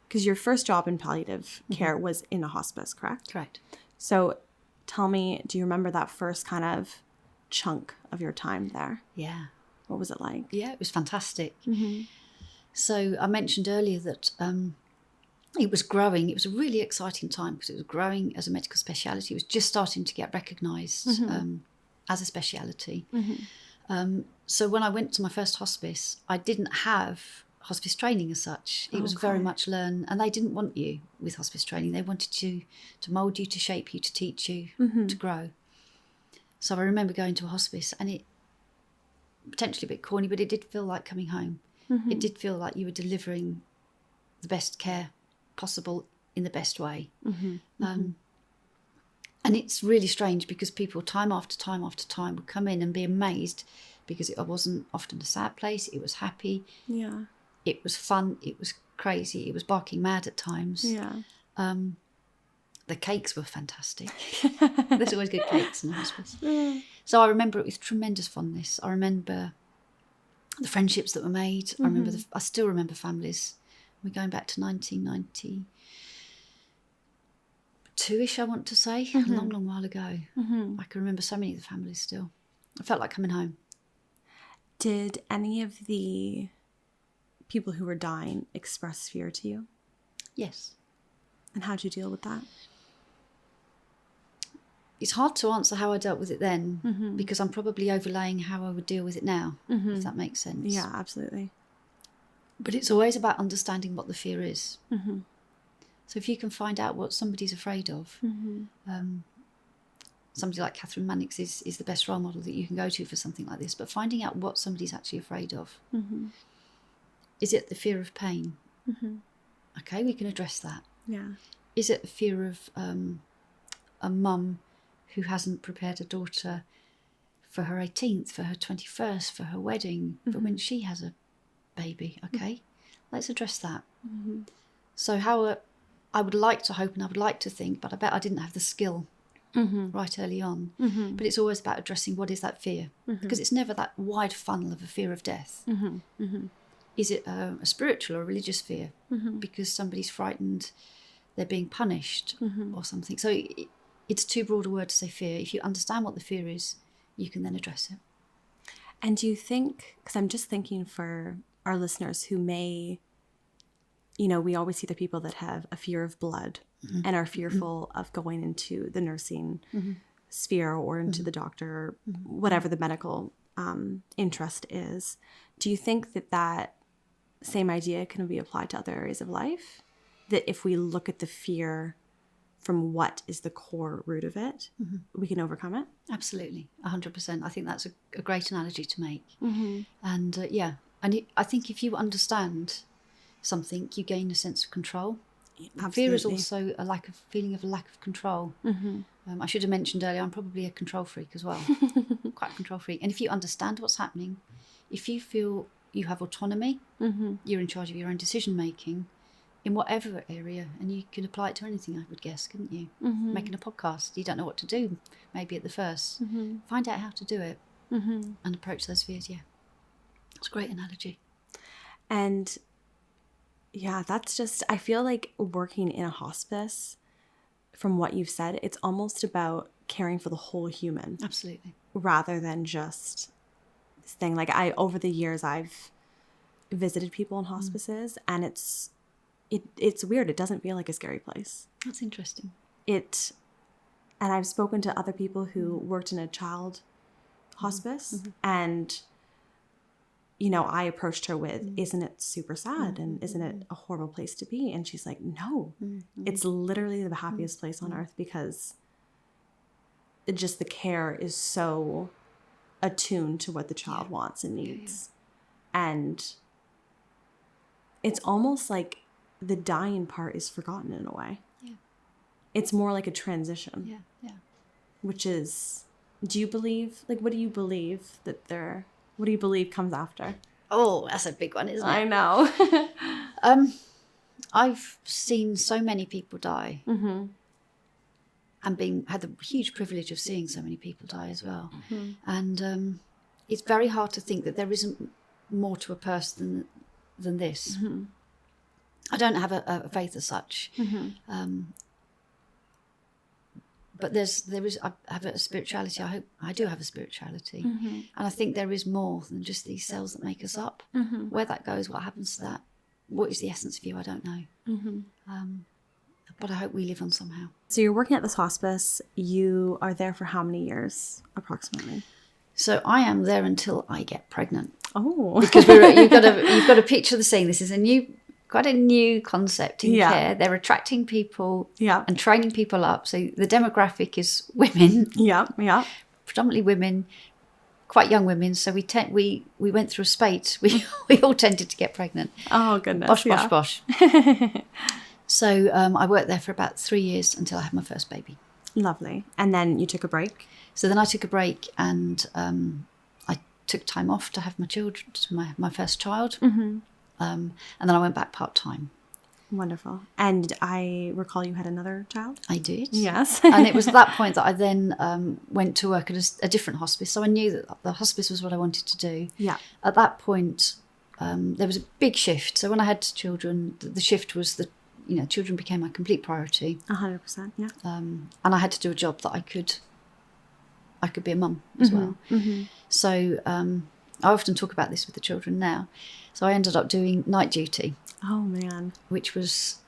because your first job in palliative care was in a hospice, correct? Correct. So tell me, do you remember that first kind of chunk of your time there? Yeah. What was it like? Yeah, it was fantastic. So I mentioned earlier that it was growing. It was a really exciting time because it was growing as a medical speciality. It was just starting to get recognised as a speciality. So when I went to my first hospice, I didn't have hospice training as such. It was very much learn, and they didn't want you with hospice training. They wanted you to mould you, to shape you, to teach you, to grow. So I remember going to a hospice, and it, potentially a bit corny, but it did feel like coming home. It did feel like you were delivering the best care possible in the best way. And it's really strange because people time after time after time would come in and be amazed because it wasn't often a sad place. It was happy. Yeah. It was fun. It was crazy. It was barking mad at times. Yeah. The cakes were fantastic. There's always good cakes in the hospice. So I remember it with tremendous fondness. I remember the friendships that were made. I still remember families. We're going back to 1992-ish, I want to say, a long, long while ago. I can remember so many of the families still. I felt like coming home. Did any of the people who were dying express fear to you? Yes. And how'd you deal with that? It's hard to answer how I dealt with it then because I'm probably overlaying how I would deal with it now, if that makes sense. Yeah, absolutely. But it's always about understanding what the fear is. So if you can find out what somebody's afraid of, somebody like Catherine Mannix is the best role model that you can go to for something like this, but finding out what somebody's actually afraid of. Is it the fear of pain? Okay, we can address that. Yeah. Is it the fear of a mum who hasn't prepared a daughter for her 18th, for her 21st, for her wedding, for when she has a baby? Okay, let's address that. So how I would like to hope and I would like to think, but I bet I didn't have the skill right early on. But it's always about addressing what is that fear, because it's never that wide funnel of a fear of death. Is it a spiritual or religious fear? Because somebody's frightened they're being punished or something. So it's too broad a word to say fear. If you understand what the fear is, you can then address it. And do you think, because I'm just thinking for our listeners who may, we always see the people that have a fear of blood and are fearful of going into the nursing sphere or into the doctor, whatever the medical interest is. Do you think that same idea can be applied to other areas of life? That if we look at the fear from what is the core root of it, we can overcome it? Absolutely, 100%. I think that's a great analogy to make. And I think if you understand something, you gain a sense of control. Absolutely. Fear is also a feeling of lack of control. I should have mentioned earlier, I'm probably a control freak as well. Quite a control freak. And if you understand what's happening, if you feel you have autonomy, you're in charge of your own decision making in whatever area, and you can apply it to anything, I would guess, couldn't you? Making a podcast, you don't know what to do maybe at the first. Find out how to do it and approach those fears. Yeah, it's a great analogy. And yeah, that's just, I feel like working in a hospice, from what you've said, it's almost about caring for the whole human. Absolutely. Rather than just this thing. Like over the years, I've visited people in hospices, and it's weird. It doesn't feel like a scary place. That's interesting. And I've spoken to other people who worked in a child hospice, and I approached her with, isn't it super sad and isn't it a horrible place to be? And she's like, no, it's literally the happiest place on earth, because the care is so attuned to what the child wants and needs. And it's almost like the dying part is forgotten in a way. Yeah. It's more like a transition. Yeah, yeah. Which is, what do you believe comes after? Oh, that's a big one, isn't it? I know. I've seen so many people die. And had the huge privilege of seeing so many people die as well. And it's very hard to think that there isn't more to a person than this. I don't have a faith as such. But there is. I have a spirituality. I do have a spirituality, and I think there is more than just these cells that make us up. Where that goes, what happens to that, what is the essence of you, I don't know. But I hope we live on somehow. So you're working at this hospice. You are there for how many years, approximately? So I am there until I get pregnant. Oh, because you've got to picture the scene. This is quite a new concept in care. They're attracting people and training people up. So the demographic is women. Predominantly women, quite young women. So we went through a spate. We all tended to get pregnant. Oh, goodness. Bosh. So I worked there for about 3 years until I had my first baby. Lovely. And then you took a break? So then I took a break, and I took time off to have my children, my first child. And then I went back part-time. Wonderful. And I recall you had another child? I did. Yes. And it was at that point that I then went to work at a different hospice. So I knew that the hospice was what I wanted to do. Yeah. At that point, there was a big shift. So when I had children, the shift was that, children became my complete priority. 100%, yeah. And I had to do a job that I could be a mum as well. So I often talk about this with the children now. So I ended up doing night duty. Oh, man. Which was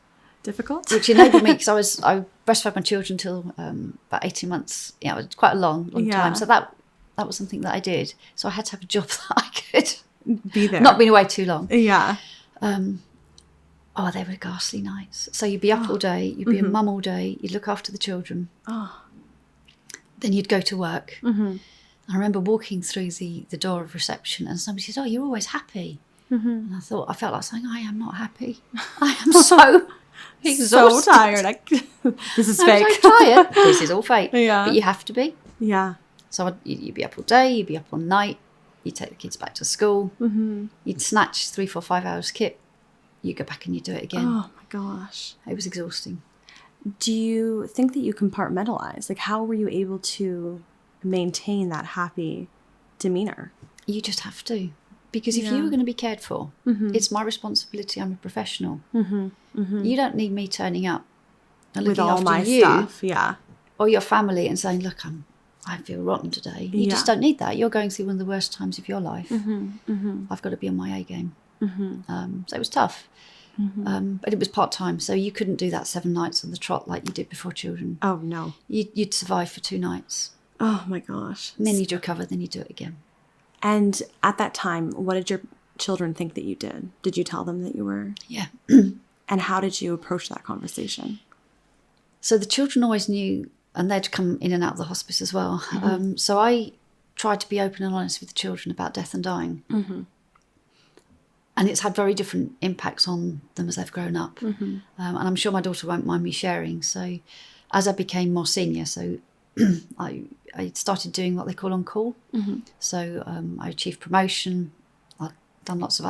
difficult. Which enabled me, because I breastfed my children until about 18 months. It was quite a long time. So that was something that I did. So I had to have a job that I could be there. Not been away too long. Yeah. They were ghastly nights. So you'd be up all day, you'd be a mum all day, you'd look after the children. Then you'd go to work. I remember walking through the door of reception, and somebody said, "Oh, you're always happy." And I felt like saying, "I am not happy. I am so exhausted. So tired. This is fake. I'm so tired. This is all fake." Yeah. But you have to be. Yeah. So you'd be up all day, you'd be up all night, you'd take the kids back to school, you'd snatch 3, 4, 5 hours kit, you go back and you do it again. Oh my gosh. It was exhausting. Do you think that you compartmentalize? Like, how were you able to maintain that happy demeanor? You just have to. Because if you were going to be cared for, it's my responsibility. I'm a professional. You don't need me turning up and looking with all after my you stuff, or your family and saying, "Look, I feel rotten today." You just don't need that. You're going through one of the worst times of your life. I've got to be on my A game. So it was tough. But it was part-time, so you couldn't do that 7 nights on the trot like you did before children. Oh, no. You'd survive for 2 nights. Oh, my gosh. And then you'd recover, then you'd do it again. And at that time, what did your children think that you did? Did you tell them that you were? Yeah. And how did you approach that conversation? So the children always knew, and they'd come in and out of the hospice as well. So I tried to be open and honest with the children about death and dying. And it's had very different impacts on them as they've grown up. And I'm sure my daughter won't mind me sharing. So as I became more senior, so I started doing what they call on call. So I achieved promotion. I've done lots of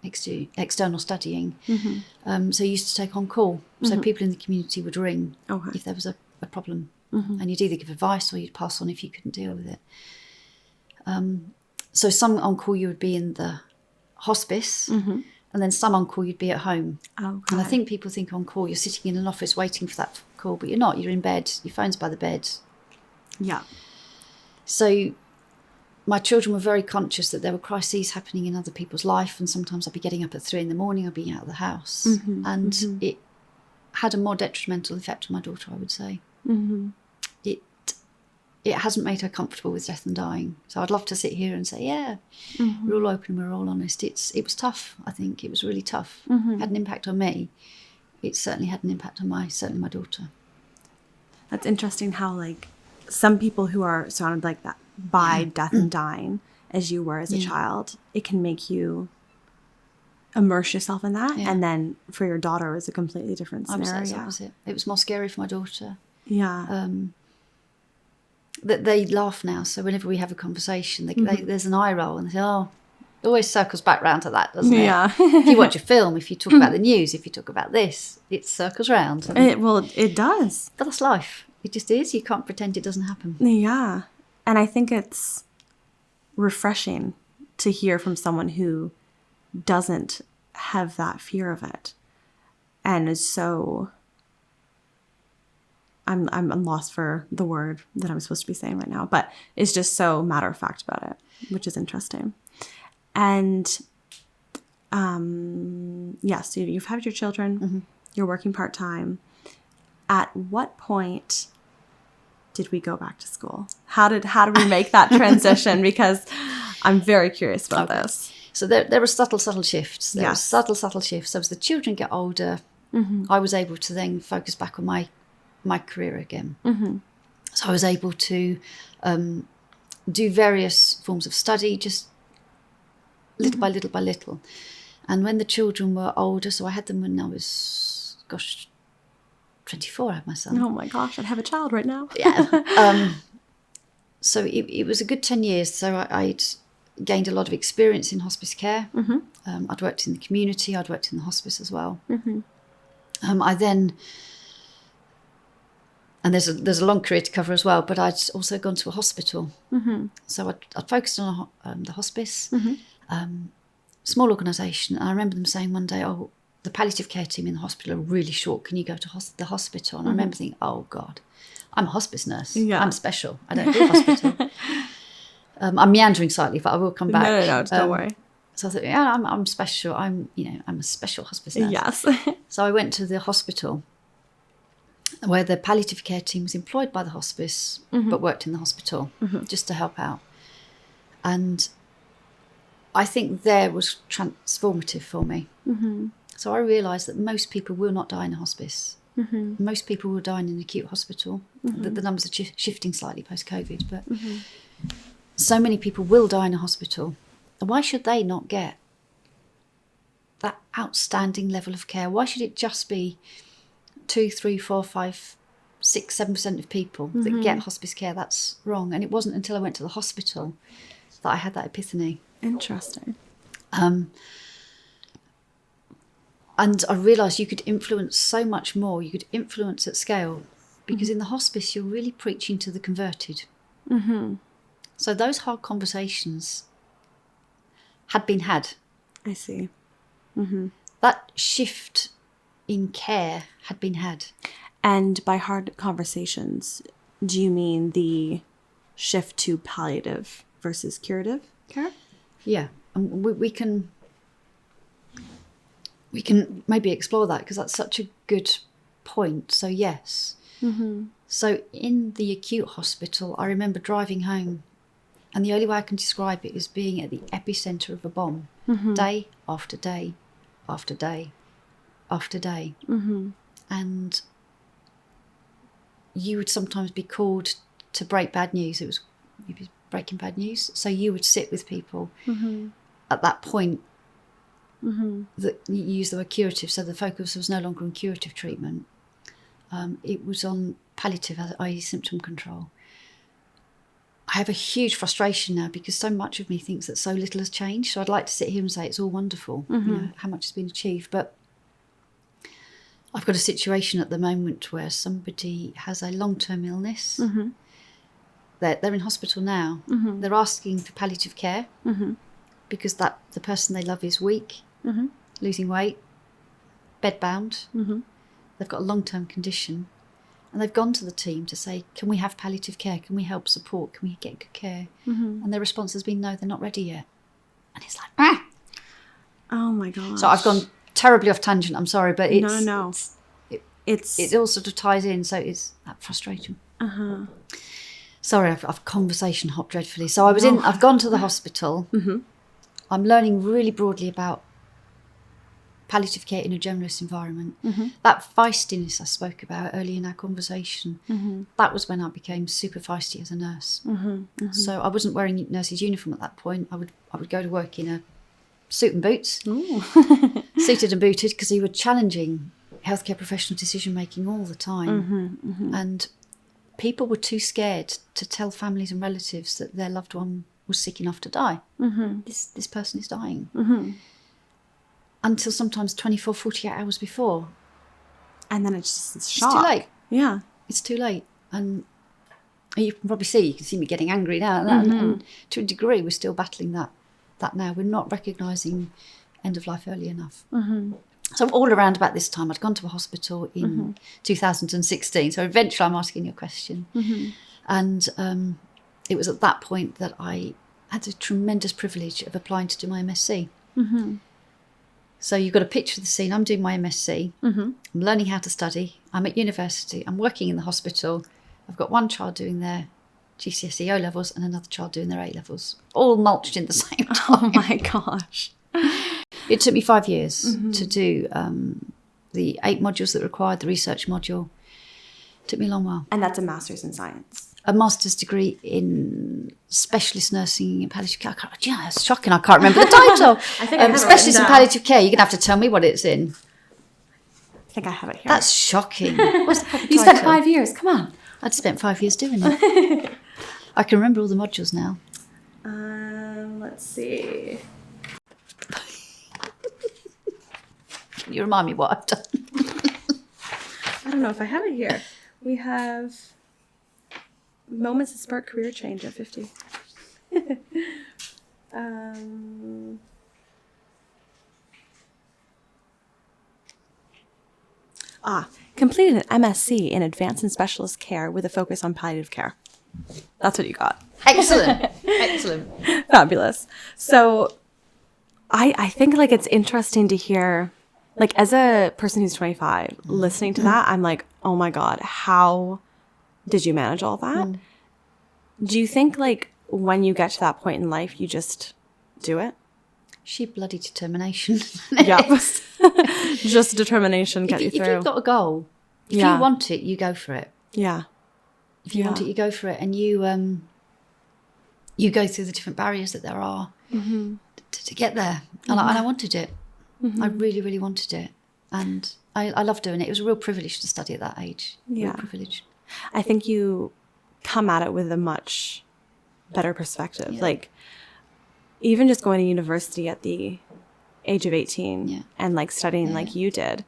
external studying. So I used to take on call. So people in the community would ring if there was a problem. And you'd either give advice or you'd pass on if you couldn't deal with it. So some on call you would be in the hospice, and then some on call you'd be at home. And I think people think on call you're sitting in an office waiting for that call, but you're not. You're in bed, your phone's by the bed. Yeah. So my children were very conscious that there were crises happening in other people's life, and sometimes I'd be getting up at 3 a.m, I'd be out of the house. And it had a more detrimental effect on my daughter, I would say. it hasn't made her comfortable with death and dying. So I'd love to sit here and say, yeah, we're all open, we're all honest. It was tough, I think. It was really tough. It had an impact on me. It certainly had an impact on my daughter. That's interesting how, like, some people who are surrounded like that by death and dying, as you were as a child, it can make you immerse yourself in that. And then for your daughter, it was a completely different scenario. I was the opposite. It was more scary for my daughter. Yeah. That they laugh now. So whenever we have a conversation, there's an eye roll and they say, oh, it always circles back round to that, doesn't it? Yeah. If you watch a film, if you talk about the news, if you talk about this, it circles round. It does. But that's life. It just is. You can't pretend it doesn't happen. Yeah. And I think it's refreshing to hear from someone who doesn't have that fear of it and is so... I'm lost for the word that I'm supposed to be saying right now, but it's just so matter of fact about it, which is interesting. And so you've had your children, you're working part-time. At what point did we go back to school? How did we make that transition? Because I'm very curious about this. So there were subtle shifts. There were subtle shifts. So as the children get older, I was able to then focus back on my career again. So I was able to do various forms of study, just little by little by little. And when the children were older, so I had them when I was, 24, I had my son. Oh my gosh, I'd have a child right now. Yeah. So it was a good 10 years. So I'd gained a lot of experience in hospice care. I'd worked in the community. I'd worked in the hospice as well. I then... And there's a long career to cover as well, but I'd also gone to a hospital. So I'd focused on the hospice, small organisation. And I remember them saying one day, oh, the palliative care team in the hospital are really short. Can you go to the hospital? And I remember thinking, oh, God, I'm a hospice nurse. Yeah. I'm special. I don't do hospital. I'm meandering slightly, but I will come back. No, don't worry. So I thought, yeah, I'm special. I'm a special hospice nurse. Yes. So I went to the hospital, where the palliative care team was employed by the hospice, but worked in the hospital just to help out. And I think there was transformative for me. So I realised that most people will not die in a hospice. Most people will die in an acute hospital. The numbers are shifting slightly post-COVID, but so many people will die in a hospital. Why should they not get that outstanding level of care? Why should it just be 2, 3, 4, 5, 6, 7% of people that get hospice care? That's wrong. And it wasn't until I went to the hospital that I had that epiphany. Interesting. And I realised you could influence so much more. You could influence at scale, because in the hospice you're really preaching to the converted. So those hard conversations had been had. I see. That shift in care had been had. And by hard conversations, do you mean the shift to palliative versus curative care? Yeah. And we can maybe explore that, because that's such a good point. So yes. So in the acute hospital, I remember driving home, and the only way I can describe it is being at the epicentre of a bomb, day after day after day after day. And you would sometimes be called to break bad news. You'd be breaking bad news. So you would sit with people at that point that you use the word curative. So the focus was no longer on curative treatment. It was on palliative, i.e. symptom control. I have a huge frustration now, because so much of me thinks that so little has changed. So I'd like to sit here and say it's all wonderful, you know, how much has been achieved. But I've got a situation at the moment where somebody has a long-term illness. They're in hospital now. They're asking for palliative care because the person they love is weak, losing weight, bedbound. They've got a long-term condition. And they've gone to the team to say, can we have palliative care? Can we help support? Can we get good care? And their response has been, no, they're not ready yet. And it's like, ah! Oh my gosh. So I've gone terribly off tangent, I'm sorry, but it's... No. It all sort of ties in, so it's that frustration. Sorry, I've conversation hopped dreadfully. So I've gone to the hospital. Mm-hmm. I'm learning really broadly about palliative care in a generalist environment. Mm-hmm. That feistiness I spoke about earlier in our conversation, Mm-hmm. that was when I became super feisty as a nurse. Mm-hmm. Mm-hmm. So I wasn't wearing nurse's uniform at that point. I would go to work in a suit and boots, suited and booted, because you were challenging healthcare professional decision making all the time. Mm-hmm. Mm-hmm. And people were too scared to tell families and relatives that their loved one was sick enough to die. Mm-hmm. This person is dying. Mm-hmm. Until sometimes 24, 48 hours before. And then it's just It's too late. Yeah. It's too late. And you can probably see me getting angry now. And to a degree, we're still battling that now. We're not recognising end of life early enough. Mm-hmm. So all around about this time, I'd gone to a hospital in 2016. So eventually I'm asking you a question. Mm-hmm. And it was at that point that I had the tremendous privilege of applying to do my MSc. Mm-hmm. So you've got to picture the scene. I'm doing my MSc. Mm-hmm. I'm learning how to study. I'm at university. I'm working in the hospital. I've got one child doing their GCSE O-levels and another child doing their A-levels, all mulched in the same time. Oh my gosh. It took me 5 years to do the 8 modules that required, the research module. It took me a long while. And that's a master's in science. A master's degree in specialist nursing in palliative care. Yeah, it's shocking. I can't remember the title. I think I have it specialist written in down. palliative care. You're going to have to tell me what it's in. I think I have it here. That's shocking. What's the proper You spent title? 5 years. Come on. I'd spent 5 years doing it. I can remember all the modules now. Let's see. Can you remind me what I've done? I don't know if I have it here. We have moments that spark career change at 50. Completed an MSc in advanced and specialist care with a focus on palliative care. That's what you got. Excellent. Excellent. Fabulous. So I think like it's interesting to hear, like as a person who's 25, listening to that, I'm like, oh my God, how did you manage all that? Do you think like when you get to that point in life, you just do it? Sheer bloody determination. Yeah. Just determination, get you If through. you've got a goal, if Yeah. you want it, you go for it. Yeah. If you want it, you go for it. And you go through the different barriers that there are to get there. And I wanted it. I really, really wanted it. And I love doing it. It was a real privilege to study at that age. Yeah. Real privilege. I think you come at it with a much better perspective. Yeah. Like even just going to university at the age of 18 and like studying like you did,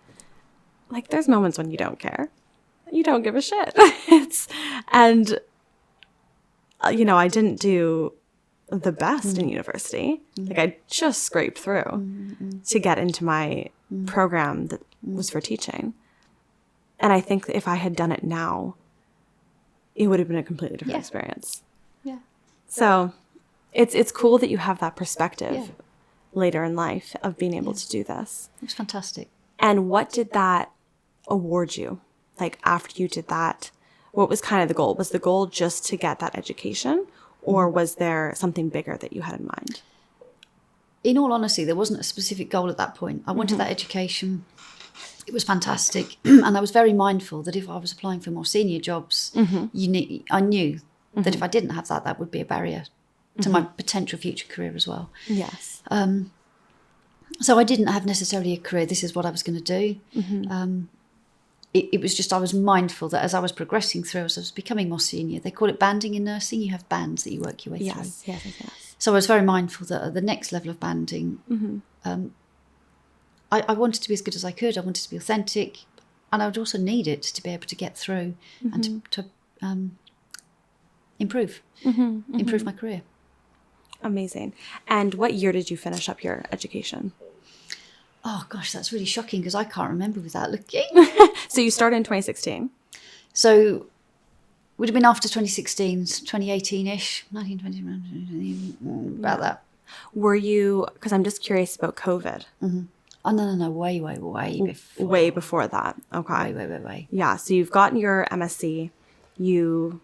like there's moments when you don't care. You don't give a shit. I didn't do the best in university. Like I just scraped through to get into my program that was for teaching. And I think that if I had done it now, it would have been a completely different experience. Yeah. So it's cool that you have that perspective later in life of being able to do this. It was fantastic. And what did that award you? Like after you did that, what was kind of the goal? Was the goal just to get that education, or was there something bigger that you had in mind? In all honesty, there wasn't a specific goal at that point. I wanted that education. It was fantastic. And I was very mindful that if I was applying for more senior jobs, I knew that if I didn't have that, that would be a barrier to my potential future career as well. Yes. So I didn't have necessarily a career. This is what I was going to do. It was just I was mindful that as I was progressing through, as I was becoming more senior, they call it banding in nursing. You have bands that you work your way through. Yes. So I was very mindful that at the next level of banding, I wanted to be as good as I could. I wanted to be authentic, and I would also need it to be able to get through and to improve my career. Amazing. And what year did you finish up your education? Oh gosh, that's really shocking because I can't remember without looking. So you started in 2016. So would have been after 2016, 2018-ish, 1920, about that. Were you, because I'm just curious about COVID. Oh, no, way before. Way before that. Okay. Way. Yeah, so you've gotten your MSc. You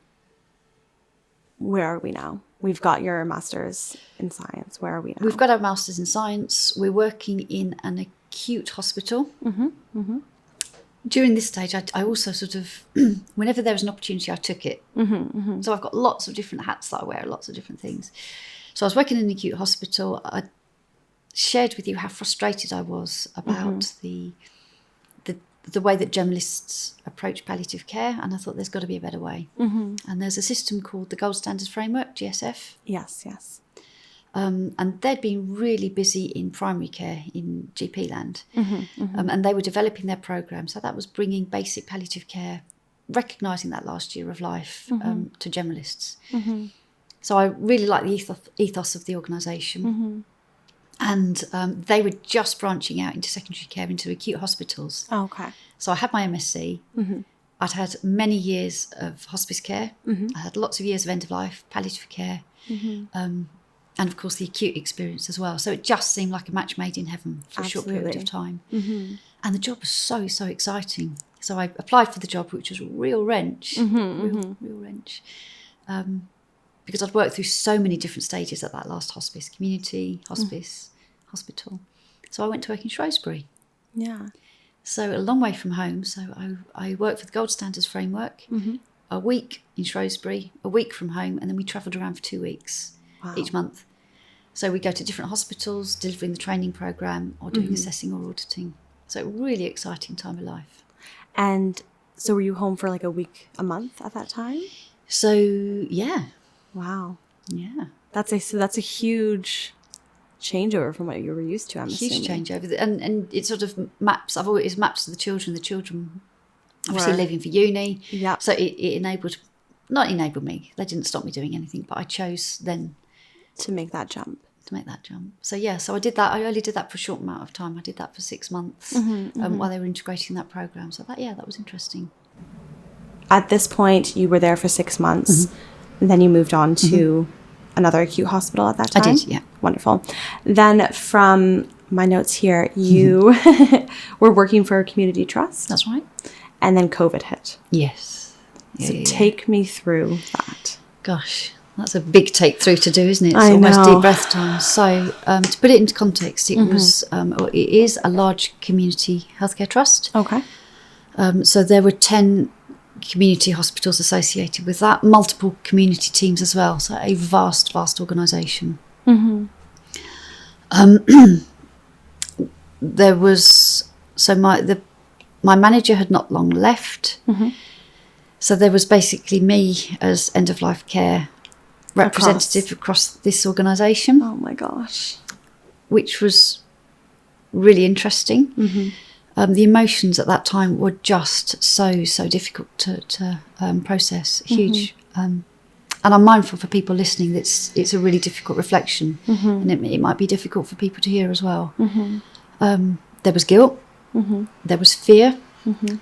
where are we now? We've got your master's in science. Where are we now? We've got our master's in science. We're working in an acute hospital. During this stage, I also sort of, whenever there was an opportunity, I took it. So I've got lots of different hats that I wear, lots of different things. So I was working in an acute hospital. I shared with you how frustrated I was about the way that generalists approach palliative care, and I thought there's got to be a better way. And there's a system called the Gold Standards Framework, GSF. Yes. And they'd been really busy in primary care in GP land, and they were developing their programme. So that was bringing basic palliative care, recognising that last year of life to generalists. So I really like the ethos of the organisation. And they were just branching out into secondary care, into acute hospitals. Oh, okay. So I had my MSc. I'd had many years of hospice care. I had lots of years of end-of-life palliative care. And, of course, the acute experience as well. So it just seemed like a match made in heaven for a short period of time. And the job was so, so exciting. So I applied for the job, which was a real wrench, real wrench. Because I'd worked through so many different stages at that last hospice, community, hospice, hospital. So I went to work in Shrewsbury. Yeah. So a long way from home. So I worked for the Gold Standards Framework, a week in Shrewsbury, a week from home, and then we travelled around for 2 weeks each month. So we go to different hospitals, delivering the training programme or doing assessing or auditing. So really exciting time of life. And so were you home for like a week, a month at that time? So, yeah. Wow. Yeah. That's a huge changeover from what you were used to, I'm assuming. Huge changeover. And it sort of maps, I've always mapped to the children obviously leaving for uni. Yeah. So it not enabled me. They didn't stop me doing anything, but I chose then to make that jump. So yeah, so I did that. I only did that for a short amount of time. I did that for 6 months while they were integrating that programme. So that was interesting. At this point, you were there for 6 months. And then you moved on to another acute hospital at that time? I did, yeah. Wonderful. Then from my notes here, you were working for a community trust. That's right. And then COVID hit. Yes. So take me through that. Gosh, that's a big take through to do, isn't it? It's I almost know. deep breath time. So to put it into context, it is a large community healthcare trust. Okay. So there were 10 community hospitals associated with that, multiple community teams as well. So a vast organisation. There was my manager had not long left. So there was basically me as end of life care representative across this organisation. Oh my gosh. Which was really interesting. The emotions at that time were just so difficult to process. Huge. And I'm mindful for people listening that it's a really difficult reflection, and it might be difficult for people to hear as well. There was guilt. There was fear.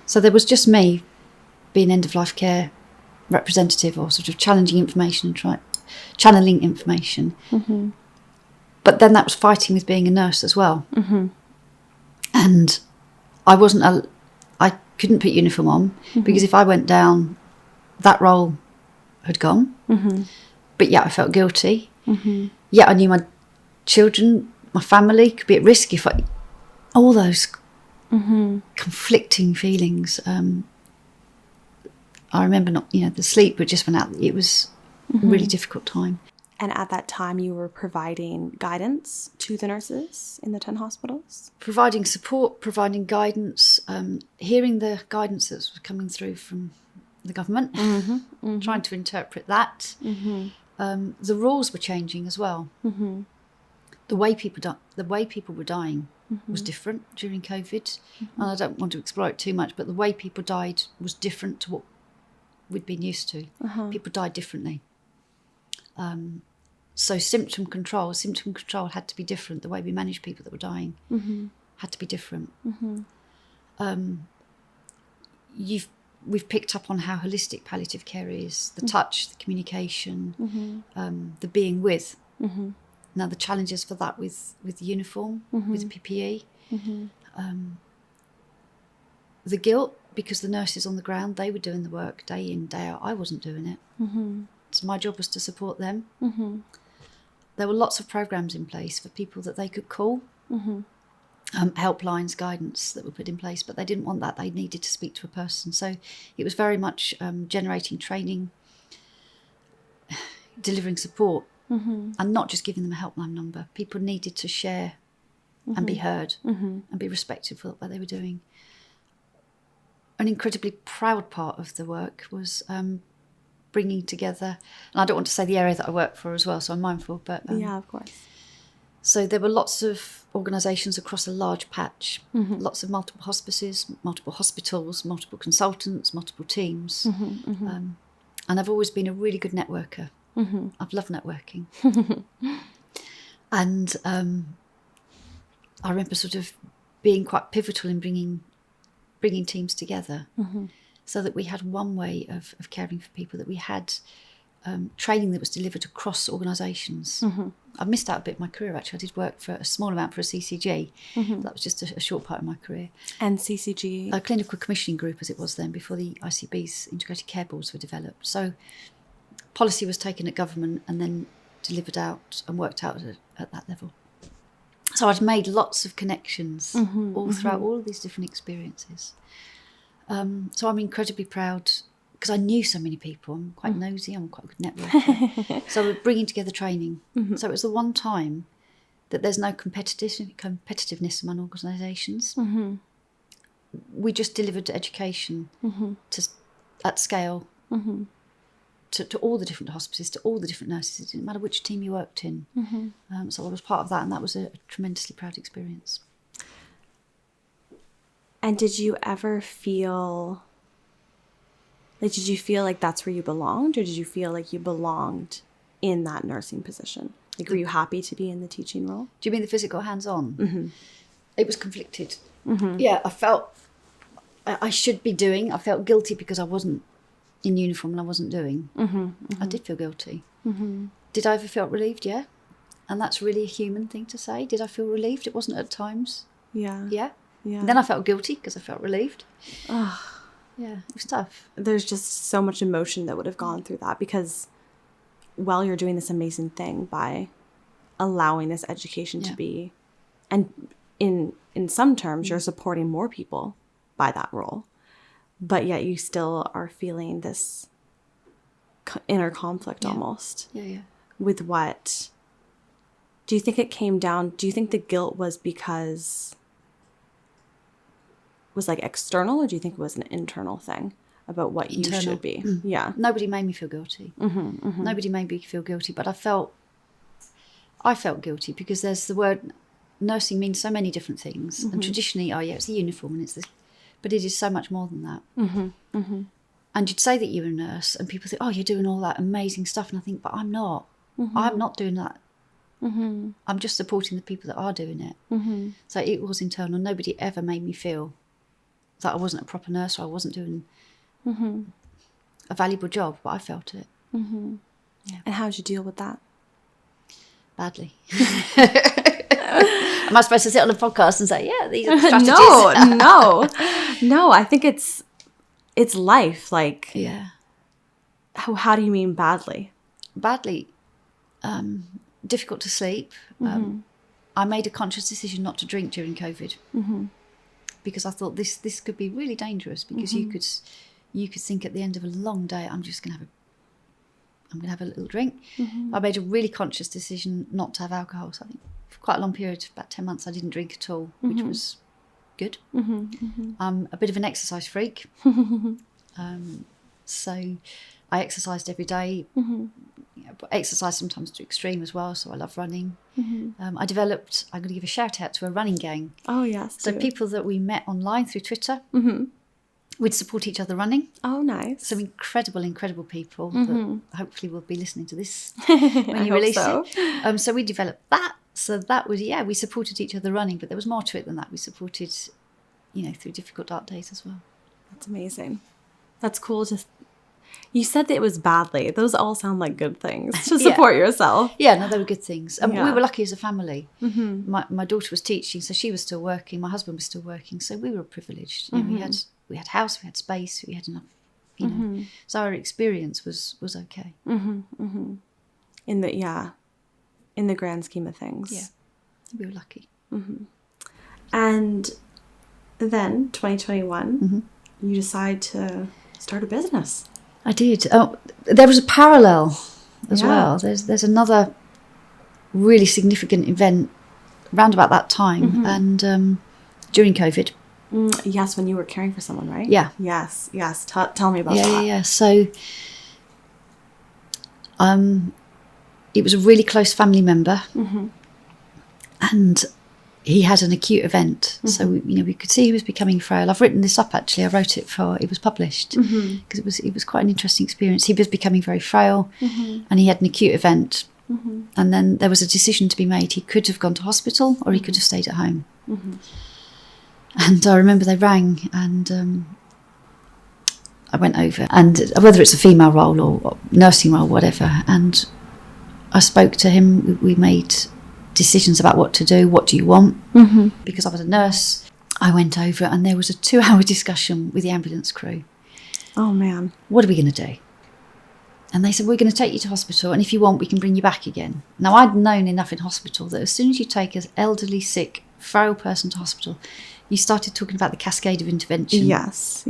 So there was just me being end of life care representative, or sort of challenging information and channeling information. But then that was fighting with being a nurse as well. And I couldn't put uniform on because if I went down, that role had gone. But yet I felt guilty. Yet I knew my children, my family could be at risk if all those conflicting feelings. I remember the sleep just went out. It was a really difficult time. And at that time, you were providing guidance to the nurses in the 10 hospitals? Providing support, providing guidance, hearing the guidance that was coming through from the government, trying to interpret that. The rules were changing as well. The way people were dying was different during COVID. And I don't want to explore it too much, but the way people died was different to what we'd been used to. People died differently. So symptom control had to be different. The way we managed people that were dying had to be different. We've picked up on how holistic palliative care is, the touch, the communication, the being with. Now the challenges for that with the uniform, with the PPE, the guilt, because the nurses on the ground, they were doing the work day in, day out. I wasn't doing it. my job was to support them. Mm-hmm. There were lots of programs in place for people that they could call, Mm-hmm. Helplines, guidance that were put in place, but they didn't want that. They needed to speak to a person. So it was very much generating training, delivering support, Mm-hmm. and not just giving them a helpline number. People needed to share and be heard and be respected for what they were doing. An incredibly proud part of the work was bringing together, and I don't want to say the area that I work for as well, so I'm mindful, but Yeah, of course. so there were lots of organisations across a large patch, lots of multiple hospices, multiple hospitals, multiple consultants, multiple teams. And I've always been a really good networker. I've loved networking. And I remember sort of being quite pivotal in bringing teams together so that we had one way of caring for people, that we had training that was delivered across organisations. I've missed out a bit in my career, actually. I did work for a small amount for a CCG. That was just a short part of my career. And CCG? A clinical commissioning group, as it was then, before the ICB's integrated care boards were developed. So policy was taken at government and then delivered out and worked out at that level. So I'd made lots of connections all throughout all of these different experiences. So I'm incredibly proud because I knew so many people. I'm quite nosy, I'm quite a good networker. So we're bringing together training. So it was the one time that there's no competitiveness among organisations. We just delivered education at scale to all the different hospices, to all the different nurses. It didn't matter which team you worked in. So I was part of that, and that was a tremendously proud experience. And did you ever feel... did you feel like that's where you belonged, or did you feel like you belonged in that nursing position? Like, were you happy to be in the teaching role? Do you mean the physical hands-on? It was conflicted. Yeah, I felt I should be doing. I felt guilty because I wasn't in uniform and I wasn't doing. I did feel guilty. Did I ever feel relieved? Yeah. And that's really a human thing to say. Did I feel relieved? It wasn't at times. Yeah. Yeah. Yeah. And then I felt guilty because I felt relieved. Oh. Yeah, it was tough. There's just so much emotion that would have gone through that, because while you're doing this amazing thing by allowing this education to be, and in some terms you're supporting more people by that role, but yet you still are feeling this inner conflict almost. Yeah. With what, do you think it came down, do you think the guilt was because was like external, or do you think it was an internal thing about what you should be? Yeah. Nobody made me feel guilty. Nobody made me feel guilty, but I felt guilty because there's the word nursing means so many different things, and traditionally, it's a uniform and it's this, but it is so much more than that. And you'd say that you're a nurse, and people think, oh, you're doing all that amazing stuff, and I think, but I'm not. I'm not doing that. I'm just supporting the people that are doing it. So it was internal. Nobody ever made me feel that I wasn't a proper nurse or I wasn't doing a valuable job, but I felt it. Yeah. And how did you deal with that? Badly. Am I supposed to sit on a podcast and say, yeah, these are the strategies? No. I think it's life. Like, yeah. How do you mean badly? Badly. Difficult to sleep. I made a conscious decision not to drink during COVID. Because I thought this could be really dangerous, because you could think at the end of a long day, I'm going to have a little drink. I made a really conscious decision not to have alcohol. So I think for quite a long period, about 10 months, I didn't drink at all, which was good. I'm a bit of an exercise freak. So I exercised every day. But exercise sometimes to extreme as well, so I love running. I'm going to give a shout out to a running gang. Oh, yes. So people that we met online through Twitter, we'd support each other running. Oh, nice. Some incredible people that hopefully will be listening to this when you release it. So we developed that. So that was, we supported each other running, but there was more to it than that. We supported, through difficult, dark days as well. That's amazing. That's cool. You said that it was badly. Those all sound like good things to support yourself. Yeah, no, they were good things. We were lucky as a family. My daughter was teaching, so she was still working. My husband was still working, so we were privileged. We had house, we had space, we had enough you know. So our experience was okay. In the grand scheme of things. Yeah, we were lucky. And then 2021, you decide to start a business. I did. Oh, there was a parallel as well. There's another really significant event around about that time, and during COVID. Yes, when you were caring for someone, right? Yeah. Yes. Tell me about that. Yeah. So, it was a really close family member, and he had an acute event. So we could see he was becoming frail. I've written this up actually. I wrote it it was published because it was quite an interesting experience. He was becoming very frail, and he had an acute event. And then there was a decision to be made. He could have gone to hospital, or he could have stayed at home. And I remember they rang, and I went over, and whether it's a female role or nursing role, whatever, and I spoke to him. We made decisions about what to do. What do you want? Because I was a nurse. I went over, and there was a 2-hour discussion with the ambulance crew. Oh man, what are we going to do? And they said, we're going to take you to hospital, and if you want, we can bring you back again. Now, I'd known enough in hospital that as soon as you take an elderly, sick, frail person to hospital, you started talking about the cascade of intervention. Yes.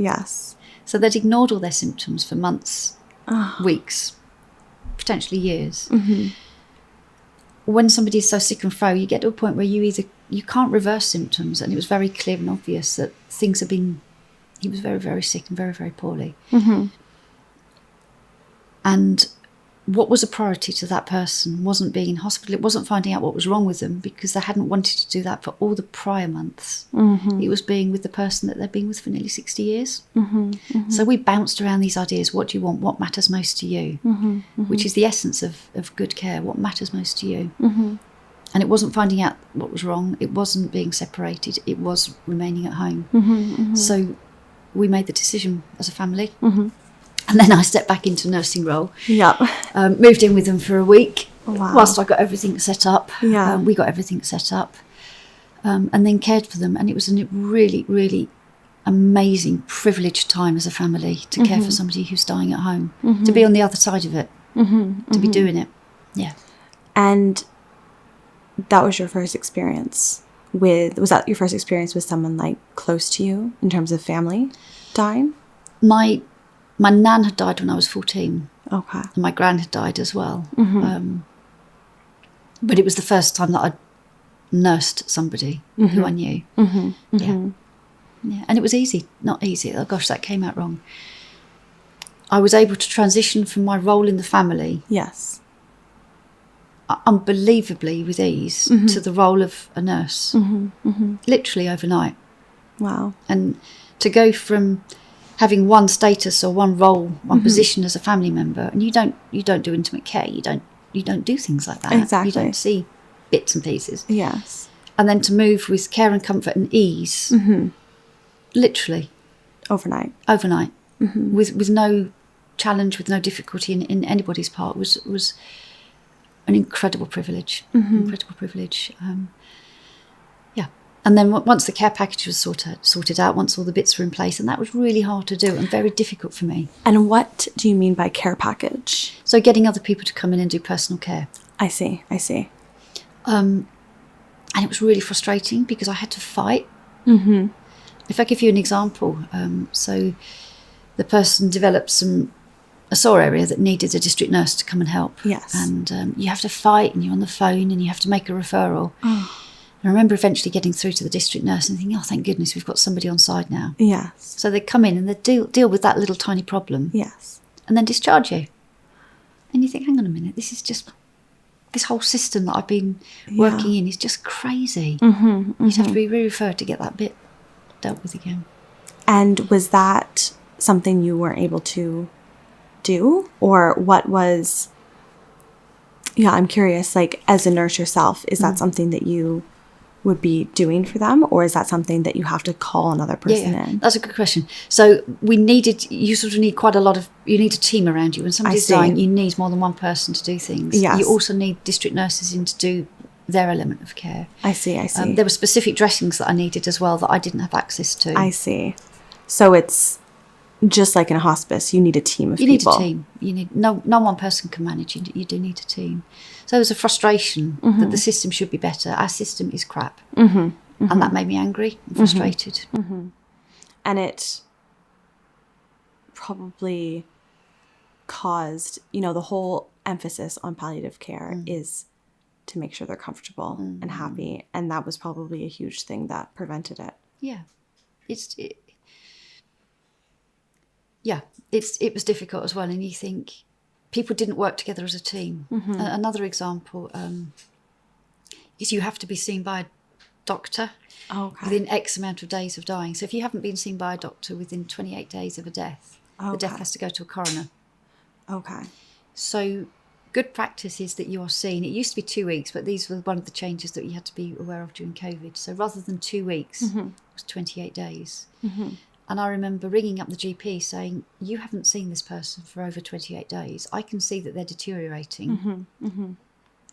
So they'd ignored all their symptoms for months, weeks, potentially years. When somebody is so sick and frail, you get to a point where you can't reverse symptoms, and it was very clear and obvious that he was very, very sick and very, very poorly. And what was a priority to that person wasn't being in hospital. It wasn't finding out what was wrong with them, because they hadn't wanted to do that for all the prior months. It was being with the person that they'd been with for nearly 60 years. So we bounced around these ideas. What do you want? What matters most to you? Which is the essence of good care. What matters most to you? And it wasn't finding out what was wrong. It wasn't being separated. It was remaining at home. So we made the decision as a family. And then I stepped back into nursing role. Moved in with them for a week whilst I got everything set up. We got everything set up, and then cared for them. And it was a really, really amazing, privileged time as a family to care for somebody who's dying at home, to be on the other side of it, to be doing it. Yeah. And that was your first experience was that your first experience with someone like close to you in terms of family dying? My nan had died when I was 14. Okay. And my gran had died as well. But it was the first time that I'd nursed somebody who I knew. Yeah. And it was easy. Not easy. Oh gosh, that came out wrong. I was able to transition from my role in the family. Yes. Unbelievably with ease to the role of a nurse. Literally overnight. Wow. And to go from having one status or one role, one position as a family member, and you don't do intimate care. You don't do things like that. Exactly. You don't see bits and pieces. Yes. And then to move with care and comfort and ease, literally overnight, with no challenge, with no difficulty in anybody's part was an incredible privilege. Incredible privilege. And then once the care package was sorted out, once all the bits were in place, and that was really hard to do and very difficult for me. And what do you mean by care package? So getting other people to come in and do personal care. I see. And it was really frustrating because I had to fight. If I give you an example, so the person developed a sore area that needed a district nurse to come and help. Yes. And you have to fight, and you're on the phone, and you have to make a referral. I remember eventually getting through to the district nurse and thinking, oh, thank goodness, we've got somebody on side now. Yes. So they come in and they deal with that little tiny problem. Yes. And then discharge you. And you think, hang on a minute, this whole system that I've been working in is just crazy. You'd have to be re-referred to get that bit dealt with again. And was that something you weren't able to do? Or what was... Yeah, I'm curious, like, as a nurse yourself, is that something that you would be doing for them, or is that something that you have to call another person in? That's a good question. So you sort of need you need a team around you. When somebody's dying, you need more than one person to do things. Yes. You also need district nurses in to do their element of care. I see. There were specific dressings that I needed as well that I didn't have access to. I see. So it's just like in a hospice, you need a team of You people. need a team. You need no one person can manage. You do need a team. So there was a frustration that the system should be better. Our system is crap, and that made me angry and frustrated. And it probably caused, the whole emphasis on palliative care is to make sure they're comfortable and happy, and that was probably a huge thing that prevented it. Yeah, it was difficult as well, and you think people didn't work together as a team. Another example is you have to be seen by a doctor within X amount of days of dying. So if you haven't been seen by a doctor within 28 days of a death, the death has to go to a coroner. Okay. So good practice is that you are seen. It used to be 2 weeks, but these were one of the changes that you had to be aware of during COVID. So rather than 2 weeks, it was 28 days. And I remember ringing up the GP saying, you haven't seen this person for over 28 days. I can see that they're deteriorating.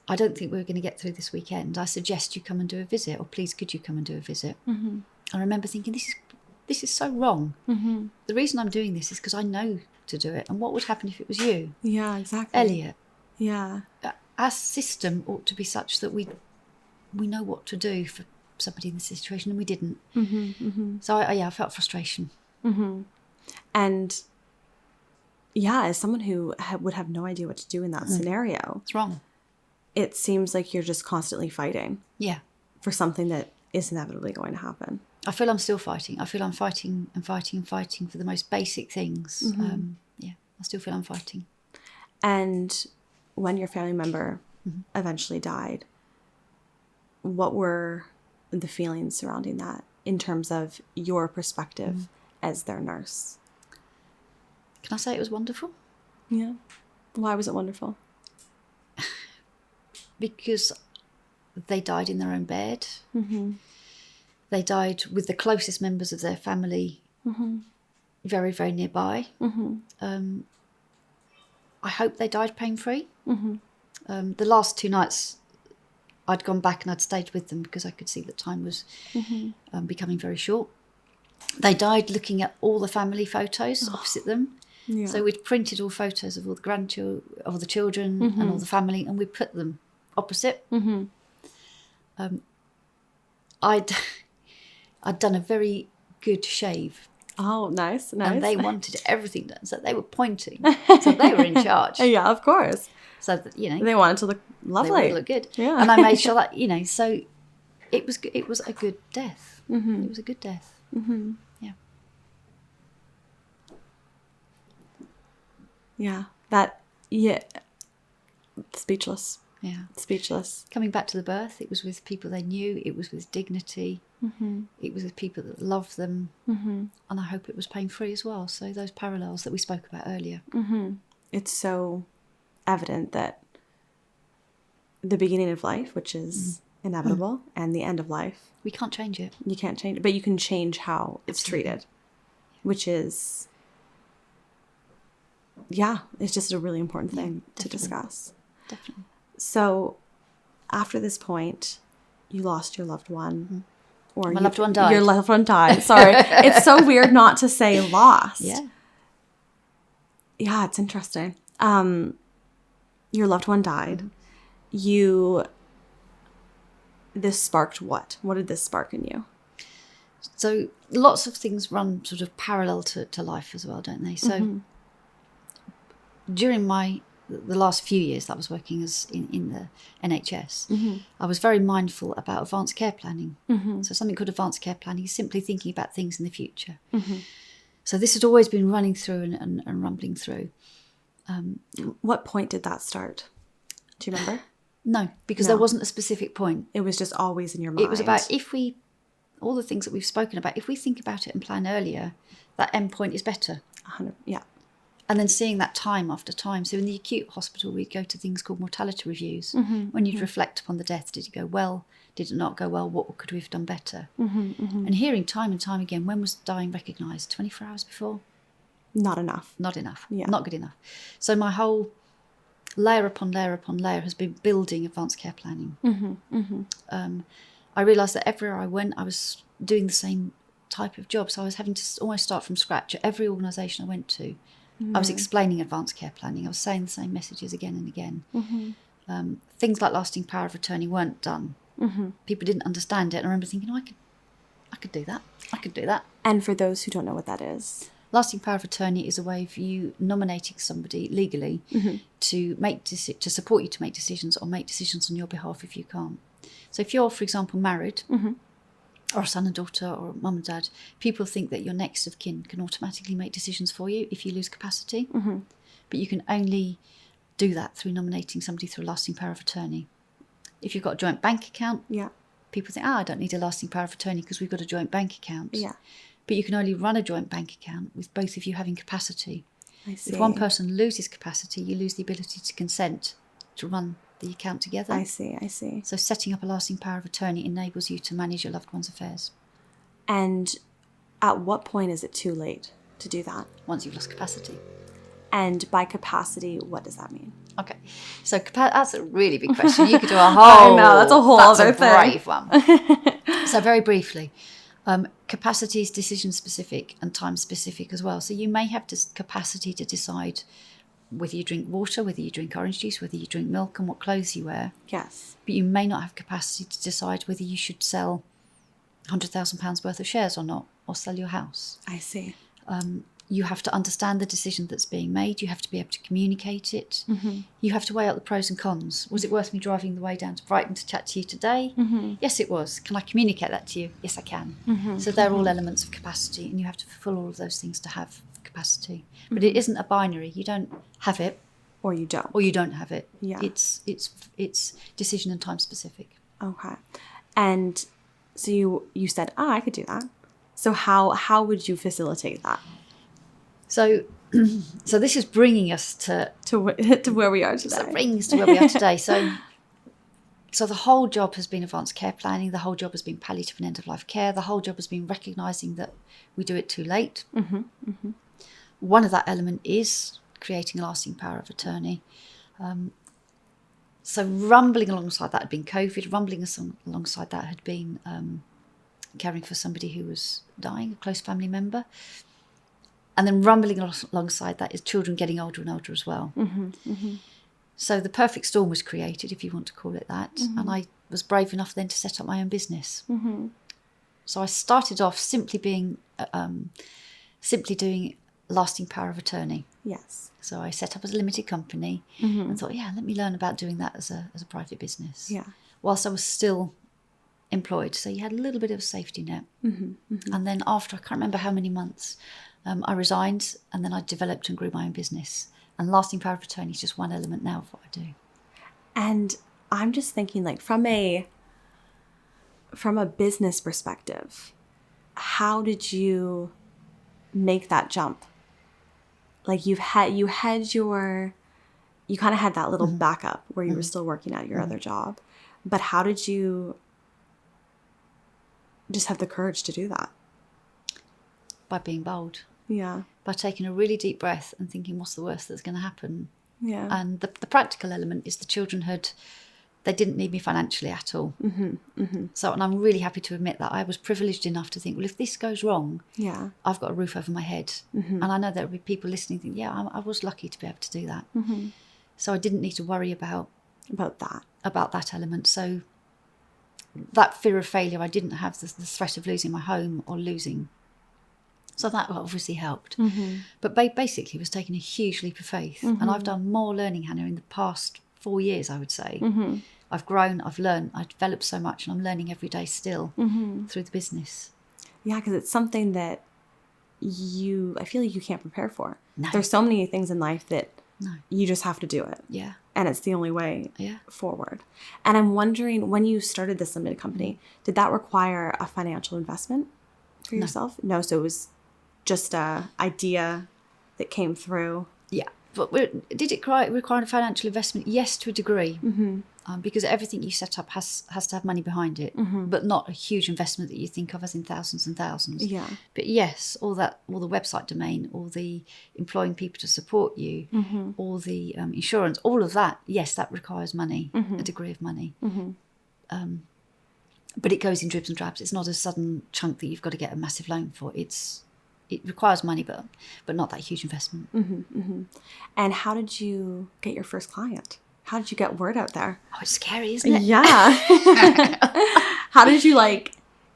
I don't think we're going to get through this weekend. I suggest you come and do a visit, or please could you come and do a visit? I remember thinking, this is so wrong. The reason I'm doing this is because I know to do it. And what would happen if it was you? Yeah, exactly. Elliot. Yeah. Our system ought to be such that we know what to do for somebody in this situation, and we didn't. So I felt frustration. And yeah, as someone who would have no idea what to do in that scenario, It's wrong. It seems like you're just constantly fighting. Yeah. For something that is inevitably going to happen. I feel I'm still fighting. I feel I'm fighting and fighting and fighting for the most basic things. I still feel I'm fighting. And when your family member eventually died, what were the feelings surrounding that in terms of your perspective as their nurse? Can I say it was wonderful? Yeah. Why was it wonderful? Because they died in their own bed. They died with the closest members of their family very, very nearby. I hope they died pain-free. The last 2 nights I'd gone back and I'd stayed with them because I could see that time was becoming very short. They died looking at all the family photos opposite them. Yeah. So we'd printed all photos of all the grandchildren, of the children and all the family, and we put them opposite. I'd done a very good shave. Oh, nice. And they wanted everything done, so they were pointing. So they were in charge. Yeah, of course. So that, they wanted to look lovely. They wanted to look good. Yeah. And I made sure that so it was a good death. It was a good death. Yeah. Speechless. Yeah. Speechless. Coming back to the birth, it was with people they knew. It was with dignity. It was with people that loved them. And I hope it was pain-free as well. So those parallels that we spoke about earlier. It's so evident that the beginning of life, which is inevitable, and the end of life, we can't change it. You can't change it, but you can change how it's treated, which is, it's just a really important thing to discuss. Definitely. So after this point, you lost your loved one. Or my loved one died. Your loved one died. Sorry. It's so weird not to say lost. Yeah. Yeah, it's interesting. Your loved one died. This sparked what? What did this spark in you? So lots of things run sort of parallel to life as well, don't they? So during the last few years that I was working as in the NHS, I was very mindful about advanced care planning. So something called advanced care planning is simply thinking about things in the future. So this had always been running through and rumbling through. What point did that start? Do you remember? No, because there wasn't a specific point. It was just always in your mind. It was about all the things that we've spoken about, if we think about it and plan earlier, that end point is better. 100, yeah. And then seeing that time after time. So in the acute hospital, we'd go to things called mortality reviews. When you'd reflect upon the death, did it go well? Did it not go well? What could we have done better? And hearing time and time again, when was dying recognised? 24 hours before? Not enough. Not enough. Yeah. Not good enough. So my whole layer upon layer upon layer has been building advanced care planning. I realised that everywhere I went, I was doing the same type of job. So I was having to almost start from scratch at every organisation I went to. I was explaining advanced care planning. I was saying the same messages again and again. Things like lasting power of attorney weren't done. People didn't understand it. And I remember thinking, I could do that. I could do that. And for those who don't know what that is, lasting power of attorney is a way of you nominating somebody legally to support you to make decisions, or make decisions on your behalf if you can't. So if you're, for example, married, or a son and daughter, or mum and dad, people think that your next of kin can automatically make decisions for you if you lose capacity. But you can only do that through nominating somebody through a lasting power of attorney. If you've got a joint bank account, people think, I don't need a lasting power of attorney because we've got a joint bank account. But you can only run a joint bank account with both of you having capacity. I see. If one person loses capacity, you lose the ability to consent to run the account together. I see. So setting up a lasting power of attorney enables you to manage your loved one's affairs. And at what point is it too late to do that? Once you've lost capacity. And by capacity, what does that mean? Okay, so that's a really big question. You could do a whole... I know, that's a whole other thing. That's a brave one. So very briefly, capacity is decision specific and time specific as well. So you may have this capacity to decide whether you drink water, whether you drink orange juice, whether you drink milk, and what clothes you wear. Yes. But you may not have capacity to decide whether you should sell £100,000 worth of shares or not, or sell your house. I see. You have to understand the decision that's being made. You have to be able to communicate it. You have to weigh out the pros and cons. Was it worth me driving the way down to Brighton to chat to you today? Yes, it was. Can I communicate that to you? Yes, I can. So they're all elements of capacity, and you have to fulfill all of those things to have capacity. But it isn't a binary. You don't have it, or you don't, or you don't have it. Yeah. It's decision and time specific. Okay. And so you said, I could do that. So how would you facilitate that? So this is bringing us to where we are today. So it brings us to where we are today. So the whole job has been advanced care planning. The whole job has been palliative and end-of-life care. The whole job has been recognising that we do it too late. One of that element is creating a lasting power of attorney. So rumbling alongside that had been COVID. Rumbling alongside that had been caring for somebody who was dying, a close family member. And then rumbling alongside that is children getting older and older as well. So the perfect storm was created, if you want to call it that. And I was brave enough then to set up my own business. So I started off simply doing lasting power of attorney. Yes. So I set up as a limited company and thought, let me learn about doing that as a private business. Yeah. Whilst I was still employed. So you had a little bit of a safety net. And then after, I can't remember how many months, I resigned, and then I developed and grew my own business. And lasting power of attorney is just one element now of what I do. And I'm just thinking, like, from a business perspective, how did you make that jump? Like, you kind of had that little backup where you were still working at your other job, but how did you just have the courage to do that? By being bold. Yeah. By taking a really deep breath and thinking, what's the worst that's going to happen? Yeah. And the practical element is the children they didn't need me financially at all. So, and I'm really happy to admit that I was privileged enough to think, well, if this goes wrong, I've got a roof over my head. And I know there will be people listening thinking, I was lucky to be able to do that. So I didn't need to worry about that element. So that fear of failure, I didn't have the threat of losing my home or losing. So that obviously helped. But basically it was taking a huge leap of faith. And I've done more learning, Hannah, in the past 4 years, I would say. I've grown, I've learned, I've developed so much, and I'm learning every day still through the business. Yeah, because it's something that I feel like you can't prepare for. No. There's so many things in life that you just have to do it. Yeah. And it's the only way forward. And I'm wondering, when you started this limited company, did that require a financial investment for yourself? No, so it was just an idea that came through. Yeah. But did it require a financial investment? Yes, to a degree. Because everything you set up has to have money behind it, but not a huge investment that you think of as in thousands and thousands. Yeah. But yes, all the website domain, all the employing people to support you, all the insurance, all of that, yes, that requires money, a degree of money. But it goes in dribs and drabs. It's not a sudden chunk that you've got to get a massive loan for. It requires money, but not that huge investment. And how did you get your first client? How did you get word out there? Oh, it's scary, isn't it? Yeah. How did you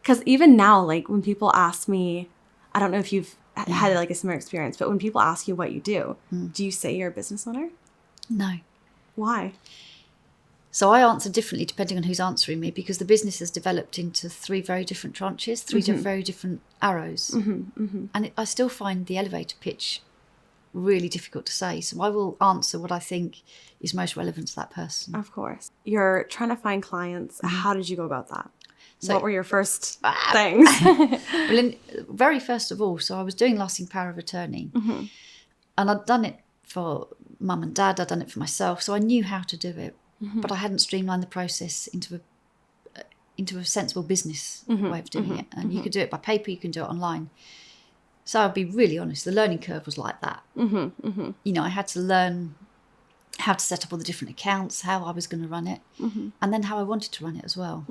because even now, when people ask me, I don't know if you've had a similar experience, but when people ask you what you do, do you say you're a business owner? No. Why? So I answer differently depending on who's answering me, because the business has developed into 3 very different tranches, 3 very different arrows. And I still find the elevator pitch really difficult to say. So I will answer what I think is most relevant to that person. Of course. You're trying to find clients. How did you go about that? So, what were your first things? Well, very first of all, so I was doing lasting power of attorney. And I'd done it for mum and dad. I'd done it for myself. So I knew how to do it. But I hadn't streamlined the process into a sensible business way of doing it. And you could do it by paper, you can do it online. So I'll be really honest, the learning curve was like that. I had to learn how to set up all the different accounts, how I was going to run it, and then how I wanted to run it as well.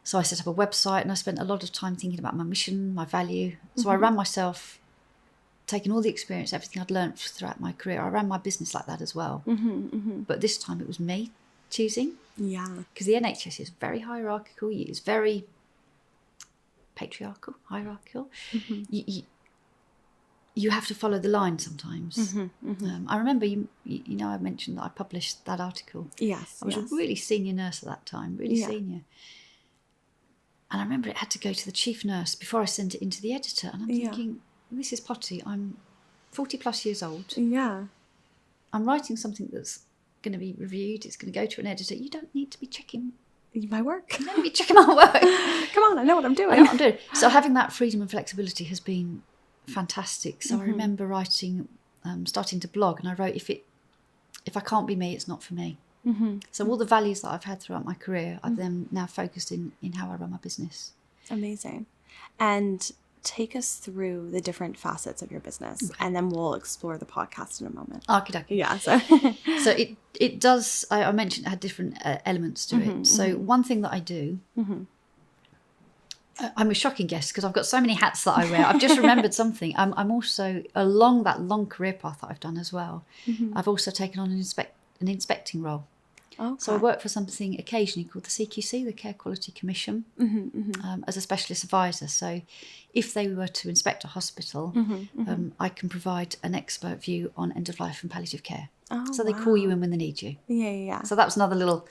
So I set up a website, and I spent a lot of time thinking about my mission, my value. So I ran myself, taking all the experience, everything I'd learned throughout my career. I ran my business like that as well. But this time it was me choosing. Yeah. Because the NHS is very hierarchical. It's very patriarchal, hierarchical. You have to follow the line sometimes. I remember, I mentioned that I published that article. Yes. I was a really senior nurse at that time, really senior. And I remember it had to go to the chief nurse before I sent it into the editor. And I'm thinking, this is potty. I'm 40 plus years old. Yeah. I'm writing something that's going to be reviewed. It's going to go to an editor. You don't need to be checking my work. You don't need to be checking my work. Come on, I know what I'm doing. I know what I'm doing. So having that freedom and flexibility has been fantastic. So I remember writing, starting to blog, and I wrote, if I can't be me, it's not for me. So all the values that I've had throughout my career, I've then now focused in how I run my business. Amazing. And take us through the different facets of your business, and then we'll explore the podcast in a moment. Okey-dokey. Yeah. So it does, I mentioned it had different elements to it. So one thing that I do, I'm a shocking guest because I've got so many hats that I wear. I've just remembered something. I'm also, along that long career path that I've done as well, I've also taken on an inspecting role. Okay. So I work for something occasionally called the CQC, the Care Quality Commission, as a specialist advisor. So if they were to inspect a hospital, I can provide an expert view on end-of-life and palliative care. Oh, so they call you in when they need you. Yeah. So that was another little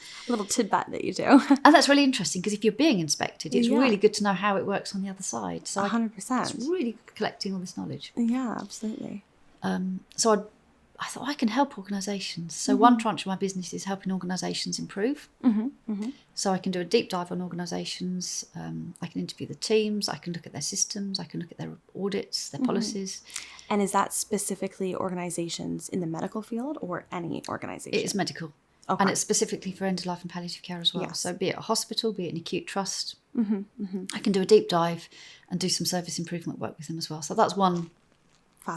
tidbit that you do. And that's really interesting, because if you're being inspected, it's really good to know how it works on the other side. So 100%. It's really good collecting all this knowledge. Yeah, absolutely. So I thought I can help organisations. So one tranche of my business is helping organisations improve. So I can do a deep dive on organisations. I can interview the teams. I can look at their systems. I can look at their audits, their policies. And is that specifically organisations in the medical field or any organisation? It is medical. Okay. And it's specifically for end-of-life and palliative care as well. Yes. So be it a hospital, be it an acute trust, I can do a deep dive and do some service improvement work with them as well. So that's one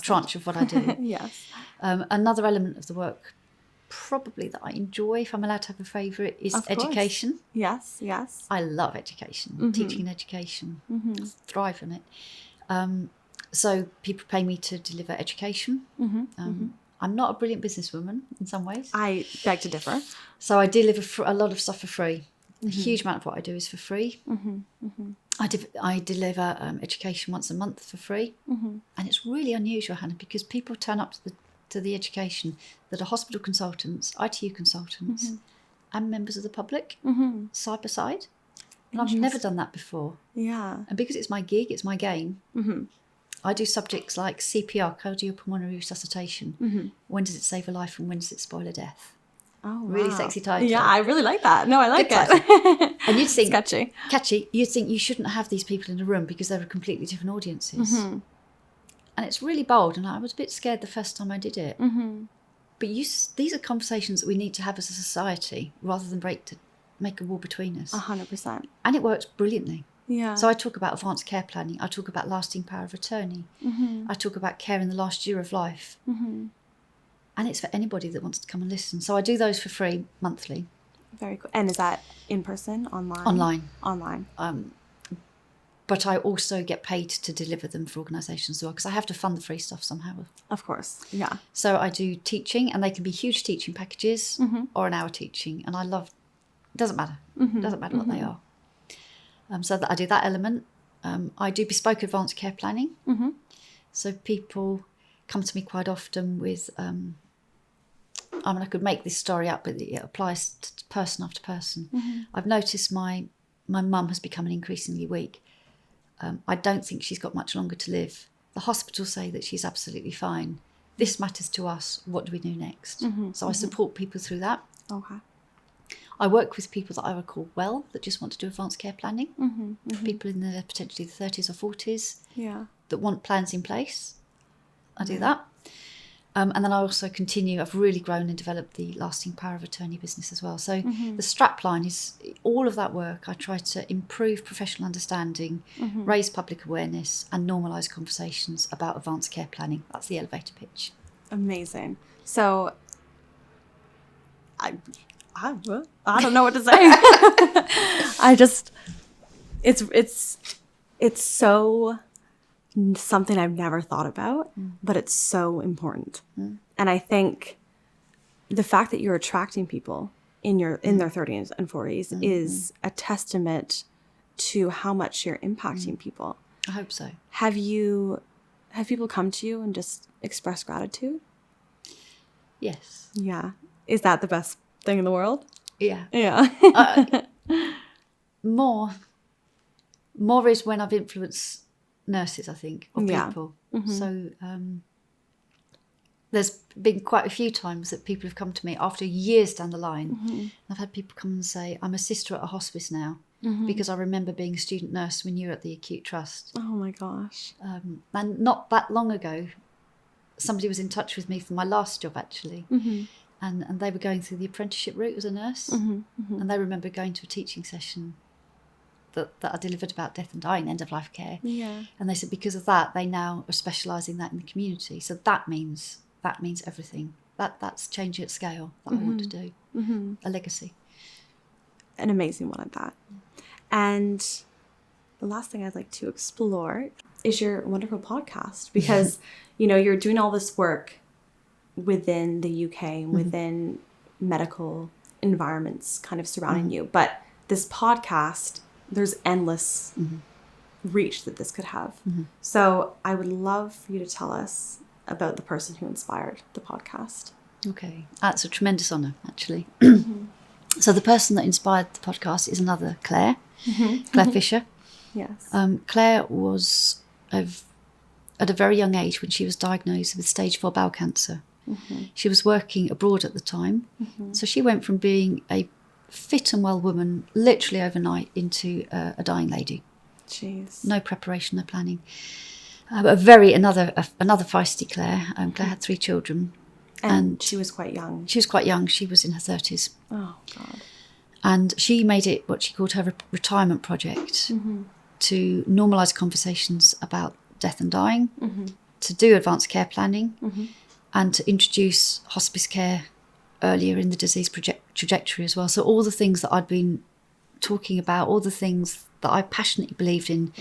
tranche of what I do. Yes. Another element of the work, probably that I enjoy, if I'm allowed to have a favourite, is education. Yes. I love education, teaching and education. I thrive on it. So people pay me to deliver education. I'm not a brilliant businesswoman in some ways. I beg to differ. So I deliver a lot of stuff for free. A huge amount of what I do is for free. I deliver education once a month for free. And it's really unusual, Hannah, because people turn up to the education that are hospital consultants, ITU consultants, and members of the public, side by side. And I've never done that before. Yeah. And because it's my gig, it's my game, I do subjects like CPR, cardiopulmonary resuscitation. When does it save a life and when does it spoil a death? Oh, wow. Really sexy title. Yeah, I really like that. No, I like Good it. And you'd think, catchy. You'd think you shouldn't have these people in a room because they're completely different audiences. And it's really bold, and I was a bit scared the first time I did it. But these are conversations that we need to have as a society rather than make a wall between us. 100%. And it works brilliantly. Yeah. So I talk about advanced care planning. I talk about lasting power of attorney. I talk about care in the last year of life. And it's for anybody that wants to come and listen. So I do those for free monthly. Very cool. And is that in person, online? Online. But I also get paid to deliver them for organisations as well, because I have to fund the free stuff somehow. Of course, yeah. So I do teaching, and they can be huge teaching packages or an hour teaching, and I love. It doesn't matter. It doesn't matter what they are. So that I do that element. I do bespoke advanced care planning. So people come to me quite often with. I could make this story up, but it applies to person after person. I've noticed my mum has become increasingly weak. I don't think she's got much longer to live. The hospitals say that she's absolutely fine. This matters to us. What do we do next? So I support people through that. Okay. I work with people that I would call well, that just want to do advanced care planning. People in their potentially the 30s or 40s that want plans in place. I do that. And then I also continue, I've really grown and developed the lasting power of attorney business as well. So the strapline is all of that work. I try to improve professional understanding, raise public awareness, and normalise conversations about advanced care planning. That's the elevator pitch. Amazing. So I don't know what to say. It's so something I've never thought about, but it's so important. And I think the fact that you're attracting people in their 30s and 40s is a testament to how much you're impacting people. I hope so. Have people come to you and just express gratitude? Yes. Yeah. Is that the best thing in the world? Yeah. Yeah. More is when I've influenced nurses, I think, or people. So there's been quite a few times that people have come to me after years down the line. I've had people come and say, I'm a sister at a hospice now because I remember being a student nurse when you were at the acute trust. Oh my gosh. And not that long ago, somebody was in touch with me for my last job, actually. And they were going through the apprenticeship route as a nurse. And they remember going to a teaching session that I delivered about death and dying, end of life care. Yeah. And they said because of that, they now are specialising that in the community. So that means everything. That's changing at scale that I want to do. A legacy. An amazing one at that. And the last thing I'd like to explore is your wonderful podcast, because you're doing all this work within the UK and within medical environments kind of surrounding you, but this podcast, there's endless reach that this could have. So I would love for you to tell us about the person who inspired the podcast. Okay. That's a tremendous honour, actually. So the person that inspired the podcast is another Clare, Clare Fisher. Yes. Clare was at a very young age when she was diagnosed with stage 4 bowel cancer. She was working abroad at the time. So she went from being a fit and well woman literally overnight into a dying lady. Jeez. No preparation, no planning. Another feisty Clare. Clare had 3 children. And she was quite young. She was quite young. She was in her 30s. Oh, God. And she made it what she called her retirement project to normalise conversations about death and dying, to do advanced care planning, and to introduce hospice care earlier in the disease trajectory as well. So all the things that I'd been talking about, all the things that I passionately believed in,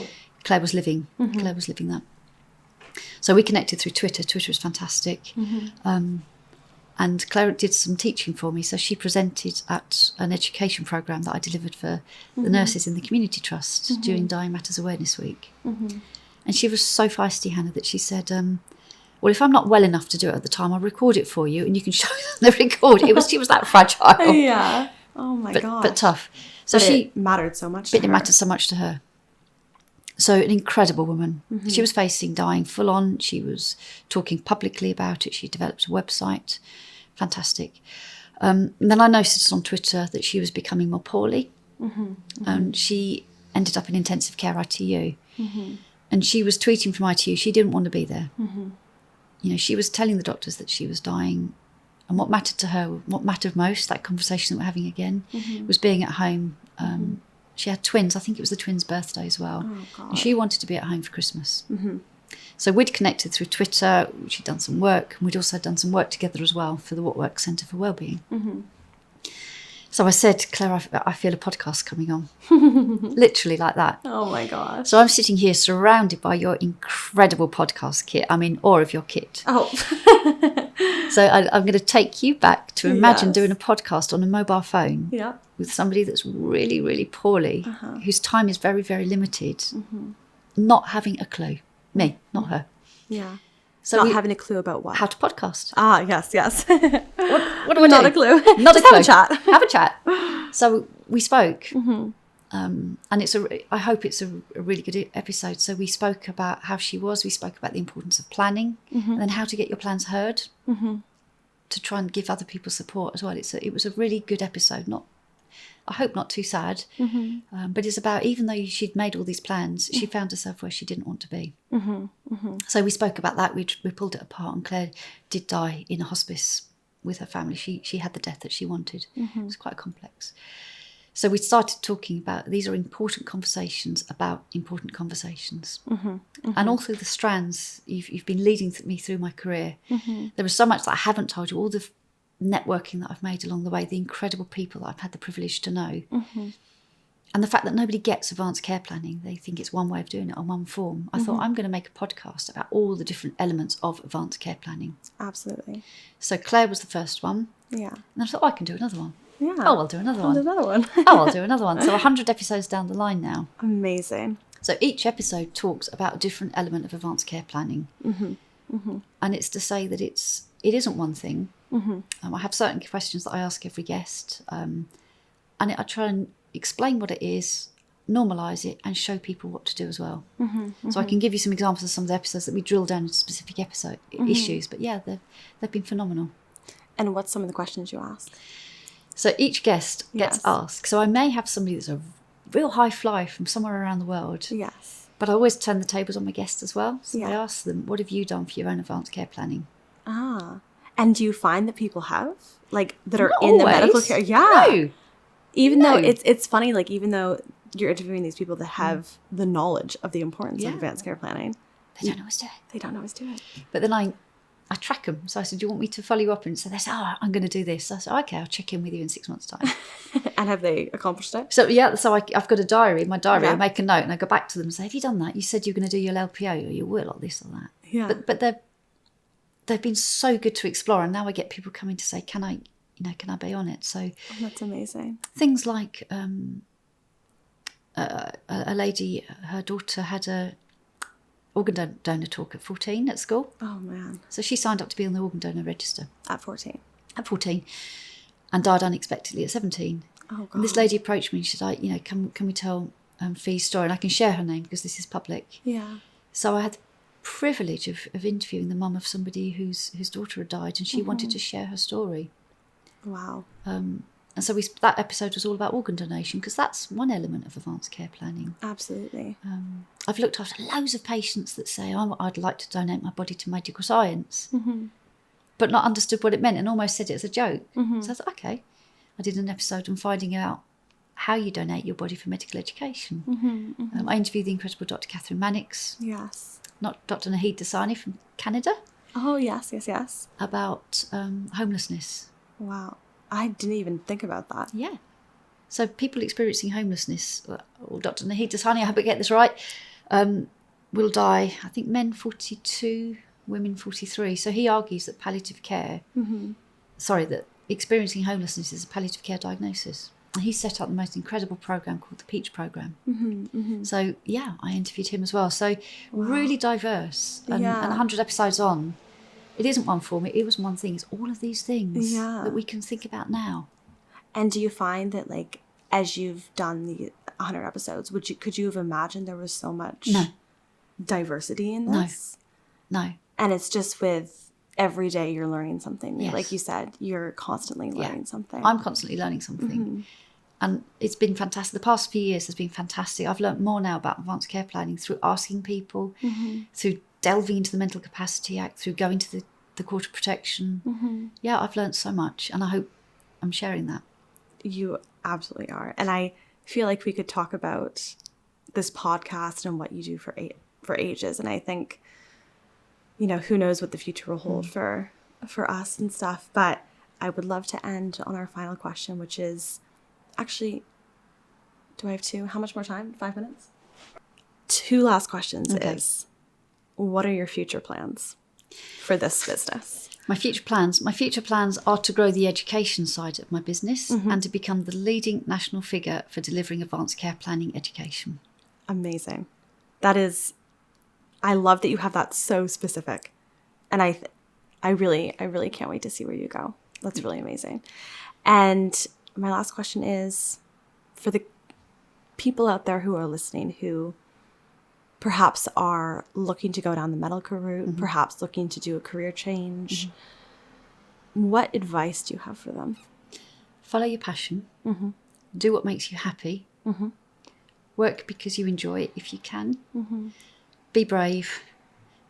Clare was living. Clare was living that. So we connected through Twitter. Twitter was fantastic. And Clare did some teaching for me. So she presented at an education programme that I delivered for the nurses in the community trust during Dying Matters Awareness Week. And she was so feisty, Hannah, that she said, well, if I'm not well enough to do it at the time, I'll record it for you and you can show them the record. She was that fragile. Yeah. Oh my God. But tough. So it mattered so much to her. It mattered so much to her. So an incredible woman. She was facing dying full on. She was talking publicly about it. She developed a website. Fantastic. And then I noticed on Twitter that she was becoming more poorly. And she ended up in intensive care ITU. And she was tweeting from ITU. She didn't want to be there. She was telling the doctors that she was dying. And what mattered to her, what mattered most, that conversation that we're having again, was being at home. She had twins. I think it was the twins' birthday as well. Oh, God. And she wanted to be at home for Christmas. So we'd connected through Twitter. She'd done some work. And we'd also done some work together as well for the What Works Centre for Wellbeing. So I said, Claire, I feel a podcast coming on. Literally like that. Oh my gosh. So I'm sitting here surrounded by your incredible podcast kit. I'm in awe of your kit. Oh. So I'm going to take you back to imagine Yes. doing a podcast on a mobile phone Yeah. with somebody that's really, really poorly, whose time is very, very limited, not having a clue. Me, not her. Yeah. So Not having a clue about what? how to podcast. Ah, yes. What do I Not do? a clue. Not Just a clue. have a chat. Have a chat. So we spoke. And I hope it's a really good episode. So we spoke about how she was. We spoke about the importance of planning and then how to get your plans heard to try and give other people support as well. It was a really good episode. I hope not too sad, but it's about, even though she'd made all these plans, she found herself where she didn't want to be. So we spoke about that. We pulled it apart, and Claire did die in a hospice with her family. She had the death that she wanted. It was quite complex. So we started talking about, these are important conversations about important conversations. And all through the strands, you've been leading me through my career. There is so much that I haven't told you, all the networking that I've made along the way, the incredible people that I've had the privilege to know. And the fact that nobody gets advanced care planning. They think it's one way of doing it, or one form. I thought, I'm going to make a podcast about all the different elements of advanced care planning. Absolutely. So Claire was the first one. Yeah. And I thought, I can do another one. Yeah. Oh, I'll do another one. Another one. I'll do another one. So 100 episodes down the line now. Amazing. So each episode talks about a different element of advanced care planning. And it's to say that it isn't one thing. I have certain questions that I ask every guest. And I try and explain what it is, normalise it, and show people what to do as well. So I can give you some examples of some of the episodes that we drill down into specific issues. But yeah, they've been phenomenal. And what's some of the questions you ask? So each guest gets Yes. asked. So I may have somebody that's a real high fly from somewhere around the world. Yes. But I always turn the tables on my guests as well. So I Yeah. ask them, what have you done for your own advanced care planning? Ah. And do you find that people have? Like, that are Not in the always. medical care? Yeah. No. Even though No. it's funny, like, even though you're interviewing these people that have the knowledge of the importance of Yeah. advanced care planning, They don't know what to do. they don't always do it. But then I track them. So I said, do you want me to follow you up? And so they said, I'm going to do this. So I said, okay, I'll check in with you in 6 months' time. And have they accomplished it? So yeah, so I've got a diary. In my diary, Yeah. I make a note and I go back to them and say, have you done that? You said you're going to do your LPO or your will or this or that. Yeah. But they've been so good to explore. And now I get people coming to say, can I be on it? So Oh, that's amazing. things like a lady, her daughter had a organ donor talk at 14 at school. Oh, man. So she signed up to be on the organ donor register At 14. at 14 and died unexpectedly at 17. Oh, God. And this lady approached me and she said, can we tell Fee's story? And I can share her name because this is public. Yeah. So I had the privilege of interviewing the mum of somebody whose daughter had died, and she wanted to share her story. Wow. And so that episode was all about organ donation, because that's one element of advanced care planning. Absolutely. I've looked after loads of patients that say, I'd like to donate my body to medical science, but not understood what it meant and almost said it as a joke. So I thought, okay. I did an episode on finding out how you donate your body for medical education. I interviewed the incredible Dr. Catherine Mannix, Yes. not Dr. Naheed Dasani from Canada, Oh, yes. about homelessness. Wow. I didn't even think about that. Yeah. So people experiencing homelessness, or Dr. Naheed Dasani, I hope I get this right, will die, I think men 42, women 43. So he argues that palliative care, that experiencing homelessness is a palliative care diagnosis. And he set up the most incredible program called the Peach Program. So yeah, I interviewed him as well. So really diverse. And 100 episodes on, it isn't one form, it was one thing. It's all of these things that we can think about now. And do you find that, like, as you've done the 100 episodes, could you have imagined there was so much diversity in this? No. And it's just with every day you're learning something new. Yes. Like you said, you're constantly learning something. I'm constantly learning something. And it's been fantastic. The past few years has been fantastic. I've learnt more now about advanced care planning through asking people, through delving into the Mental Capacity Act, through going to the Court of Protection. Yeah, I've learnt so much, and I hope I'm sharing that. You absolutely are. And I feel like we could talk about this podcast and what you do for ages. And I think, who knows what the future will hold for us and stuff. But I would love to end on our final question, which is actually, do I have two? How much more time? 5 minutes? Two last questions is, what are your future plans for this business? My future plans are to grow the education side of my business and to become the leading national figure for delivering advanced care planning education. Amazing. That is, I love that you have that so specific. And I really can't wait to see where you go. That's really amazing. And my last question is, for the people out there who are listening who perhaps are looking to go down the medical route, perhaps looking to do a career change, what advice do you have for them? Follow your passion. Do what makes you happy. Work because you enjoy it if you can. Be brave,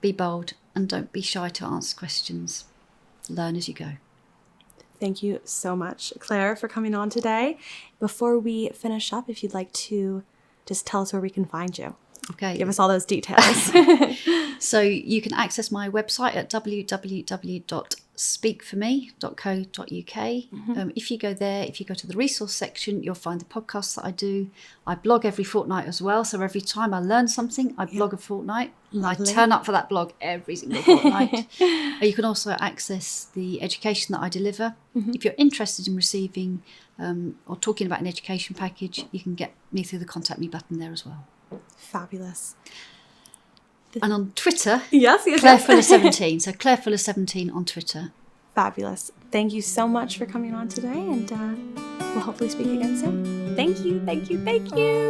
be bold, and don't be shy to ask questions. Learn as you go. Thank you so much, Clare, for coming on today. Before we finish up, if you'd like to just tell us where we can find you. Okay. Give us all those details. So you can access my website at www.speakforme.co.uk. If you go there, if you go to the resource section, you'll find the podcasts that I do. I blog every fortnight as well. So every time I learn something, I blog a fortnight. Lovely. I turn up for that blog every single fortnight. You can also access the education that I deliver. If you're interested in receiving or talking about an education package, you can get me through the contact me button there as well. Fabulous. And on Twitter, Yes. Clare Fuller 17. So Clare Fuller 17 on Twitter. Fabulous. Thank you so much for coming on today, and we'll hopefully speak again soon. Thank you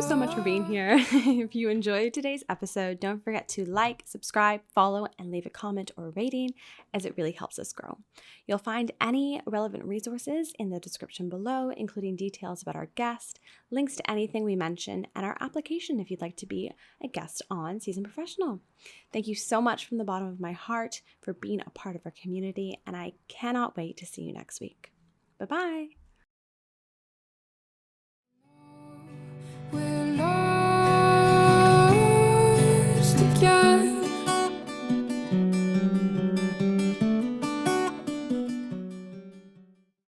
so much for being here. If you enjoyed today's episode, don't forget to like, subscribe, follow, and leave a comment or rating, as it really helps us grow. You'll find any relevant resources in the description below, including details about our guest, links to anything we mentioned, and our application if you'd like to be a guest on Seasoned Professional. Thank you so much from the bottom of my heart for being a part of our community, and I cannot wait to see you next week. Bye-bye.